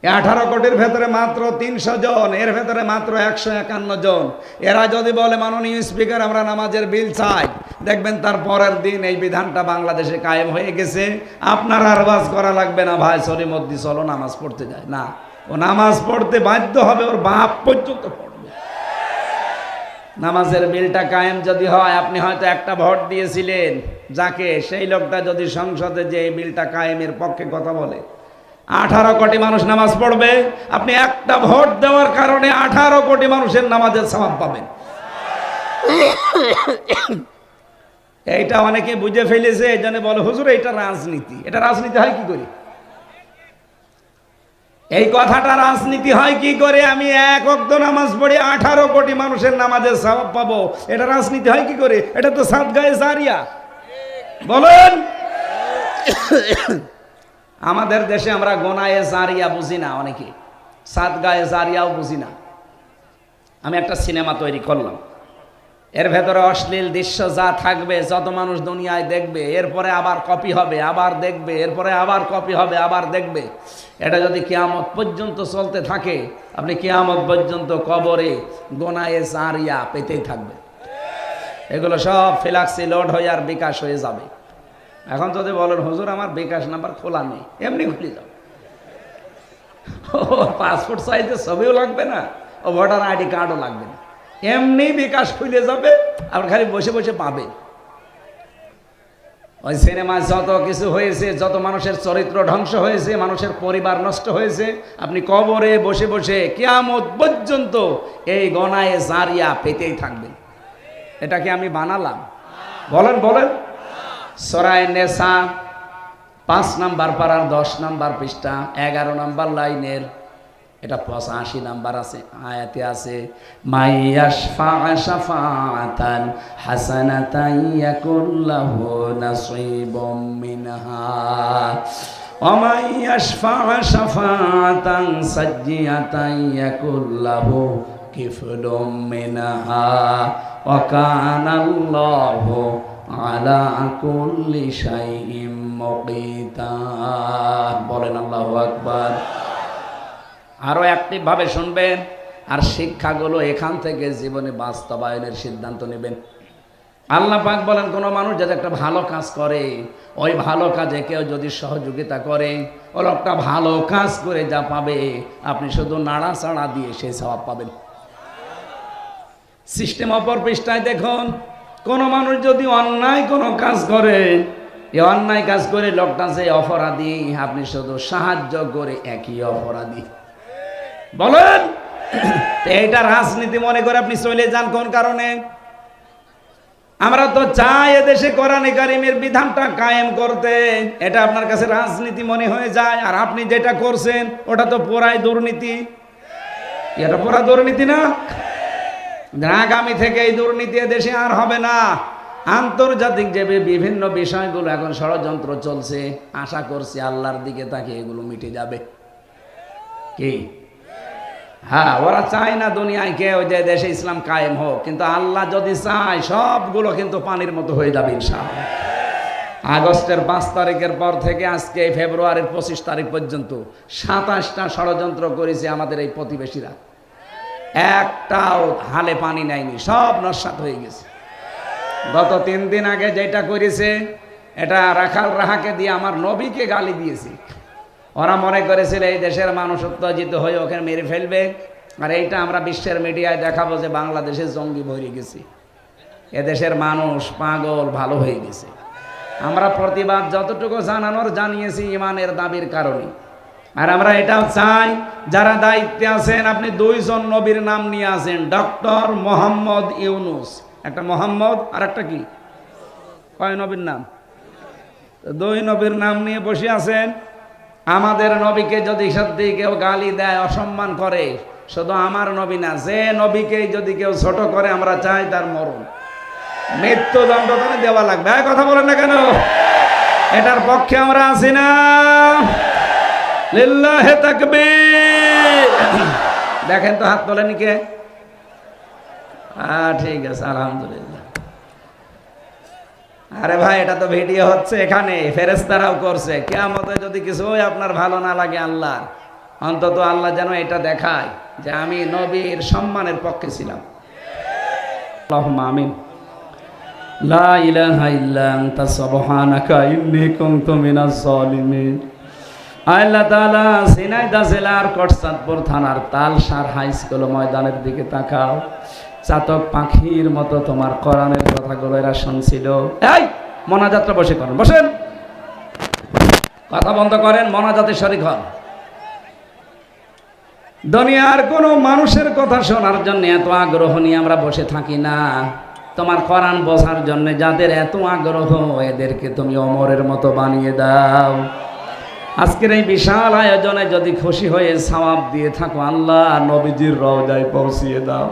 এই 18 কোটির ভেতরে মাত্র 300 জন, এর ভেতরে মাত্র 151 জন। এরা যদি বলে মাননীয় স্পিকার আমরা নামাজের বিল চাই, দেখবেন তার পরের দিন এই বিধানটা বাংলাদেশে কায়েম হয়ে গেছে। আপনার আর ওয়াজ করা লাগবে না, ভাই সলিমদ্দি চলো নামাজ পড়তে যায় না, ও নামাজ পড়তে বাধ্য হবে, ওর বাপ পর্যন্ত পড়বে। নামাজের বিলটা কায়েম যদি হয়, আপনি হয়তো একটা ভোট দিয়েছিলেন যাকে, সেই লোকটা যদি সংসদে যে এই বিলটা কায়েমের পক্ষে কথা বলে, 18 কোটি মানুষ নামাজ পড়বে। আপনি একটা ভোট দেওয়ার কারণে 18 কোটি মানুষের নামাজের সওয়াব পাবেন। এইটা অনেকে বুঝে ফেলেছে, এই জন্য বলে হুজুর এটা রাজনীতি। এটা রাজনীতি হয় কি করে? এই কথাটা রাজনীতি হয় কি করে? আমি 1 ওয়াক্ত নামাজ পড়ি 18 কোটি মানুষের নামাজের সওয়াব পাবো, এটা রাজনীতি হয় কি করে? এটা তো সাদগায়ে জারিয়া। বলেন আমাদের দেশে আমরা গোনায়ে জারিয়া বুঝি না, অনেকে সাদগায়ে জারিয়াও বুঝি না। আমি একটা সিনেমা তৈরি করলাম, এর ভেতরে অশ্লীল দৃশ্য যা থাকবে, যত মানুষ দুনিয়ায় দেখবে, এরপরে আবার কপি হবে, আবার দেখবে, এরপরে আবার কপি হবে, আবার দেখবে। এটা যদি কিয়ামত পর্যন্ত চলতে থাকে, আপনি কিয়ামত পর্যন্ত কবরে গোনায়ে জারিয়া পেতেই থাকবে। এগুলো সব ফ্ল্যাক্সি লোড হয়ে আর বিকাশ হয়ে যাবে। এখন যদি বলেন হুজুর আমার বিকাশ নাম্বার খোলা নেই, এমনি খুলে যাবে। ও পাসপোর্ট সাইজের ছবিও লাগবে না, ও ভোটার আইডি কার্ডও লাগবে না, এমনি বিকাশ খুলে যাবে, আর খালি বসে বসে পাবে। ওই সিনেমায় যত কিছু হয়েছে, যত মানুষের চরিত্র ধ্বংস হয়েছে, মানুষের পরিবার নষ্ট হয়েছে, আপনি কবরে বসে বসে কিয়ামত পর্যন্ত এই গনায়ে জারিয়া পেতেই থাকবেন। এটা কি আমি বানালাম? বলেন বলেন। সূরা নিসা 5 নাম্বার পারার 10 নাম্বার পৃষ্ঠা 11 নাম্বার লাইনের, এটা 85 নাম্বার আছে, আয়াতে আছে, মাইয়াশফা শাফাআতান হাসানাতান ইয়াকুল্লাহু নাসীবুম মিনহা ওয়া মাইয়াশফা শাফাআতান সাজ্জিয়াতান ইয়াকুল্লাহু কিফলুম মিনহা ওয়া কানাল্লাহু আলা কুল্লি শাইইন মুকিতা। বলেন আল্লাহু আকবার। আরো অ্যাক্টিভ ভাবে শুনবেন, আর শিক্ষাগুলো এখান থেকে জীবনে বাস্তবায়নের সিদ্ধান্ত নেবেন। আল্লাহ পাক বলেন, কোনো মানুষ যদি একটা ভালো কাজ করে, ওই ভালো কাজে কেউ যদি সহযোগিতা করে, ও লোকটা ভালো কাজ করে যা পাবে, আপনি শুধু নাড়াচাড়া দিয়ে সেই সওয়াব পাবেন। সিস্টেম অপর পৃষ্ঠায় দেখুন, কোনো মানুষ যদি অন্যায় কোনো কাজ করে, এই অন্যায় কাজ করে লোকটা যে অপরাধী, আপনি শুধু সাহায্য করে একই অপরাধী। বলেন, এইটা রাজনীতি মনে করে আপনি চলে যান কোন কারণে? আমরা তো চাই এদেশে কোরআনে কারিমের বিধানটা কায়েম করতে, এটা আপনার কাছে রাজনীতি মনে হয়ে যায়, আর আপনি যেটা করছেন ওটা তো পুরাই দুর্নীতি। এটা পুরা দুর্নীতি না? আগামী থেকে এই দুর্নীতি দেশে আর হবে না। আন্তর্জাতিক যে বিভিন্ন বিষয়গুলো এখন ষড়যন্ত্র চলছে, আশা করছি আল্লাহর দিকে তাকে এগুলো মিটে যাবে। কি? হ্যাঁ, ওরা চায় না দুনিয়ায় কেউ যে দেশে ইসলাম কায়েম হোক, কিন্তু আল্লাহ যদি চায় সবগুলো কিন্তু পানির মতো হয়ে যাবে ইনশাআল্লাহ। আগস্টের 5 তারিখের পর থেকে আজকে ফেব্রুয়ারির 25 তারিখ পর্যন্ত 27টা ষড়যন্ত্র করেছে আমাদের এই প্রতিবেশীরা। একটাও হালে পানি নেয়নি, সব নস্যাৎ হয়ে গেছে। গত 3 দিন আগে যেটা করেছে, এটা রাখাল রাহাকে দিয়ে আমার নবীকে গালি দিয়েছে। ওরা মনে করেছিল এই দেশের মানুষ উত্তেজিত হয়ে ওকে মেরে ফেলবে, আর এইটা আমরা বিশ্বের মিডিয়ায় দেখাবো যে বাংলাদেশে জঙ্গি ভরে গেছে, এদেশের মানুষ পাগল ভালো হয়ে গেছে। আমরা প্রতিবাদ যতটুকু জানানোর জানিয়েছি ইমানের দাবির কারণে। আর আমরা এটাও চাই, যারা দায়িত্বে আছেন, আপনি 2 জন নবীর নাম নিয়ে আসেন, ডক্টর মোহাম্মদ ইউনুস, একটা মোহাম্মদ আর একটা কি, কয় নবীর নাম? 2 নবীর নাম নিয়ে বসে আছেন। আমাদের নবীকে যদি সত্যি কেউ গালি দেয়, অসম্মান করে, শুধু আমার নবী না, যে নবীকে যদি কেউ ছোট করে, আমরা চাই তার মরণ, মৃত্যুদণ্ড তাহলে দেওয়া লাগবে। কথা বলেন না কেন? এটার পক্ষে আমরা আছি না? লিল্লাহে তাকবীর। দেখেন তো হাত তোলেনি কে? ঠিক আছে, আলহামদুলিল্লাহ। আরে ভাই, এটা তো ভিডিও হচ্ছে, এখানে ফেরেশতারাও করছে। কিয়ামতে যদি কিছু আপনার ভালো না লাগে আল্লাহ, অন্তত আল্লাহ যেন এটা দেখায় যে আমি নবীর সম্মানের পক্ষে ছিলাম। আল্লাহুম্মা আমিন। লা ইলাহা ইল্লা আনতা সুবহানাকা ইন্নী কুনতু মিনাজ জালিমিন। আল্লাহ তাআলা ঝিনাইদহ জেলার কোটচাঁদপুর থানার তালসার হাই স্কুল ময়দানের দিকে তাকাও। চাতক পাখির মতো তোমার কোরআনের কথাগুলো এরা শুনছিল। এই মোনাজাতটা বসে করেন, বসেন, কথা বন্ধ করেন, মোনাজাতে শরীক হন। দুনিয়ার কোনো মানুষের কথা শোনার জন্য এত আগ্রহ নিয়ে আমরা বসে থাকি না। তোমার কোরআন বোঝার জন্য যাদের এত আগ্রহ, এদেরকে তুমি ওমরের মতো বানিয়ে দাও। আজকের এই বিশাল আয়োজনে যদি খুশি হয়ে সওয়াব দিয়ে থাকো, আল্লাহ নবীজির রওজায় পৌঁছিয়ে দাও।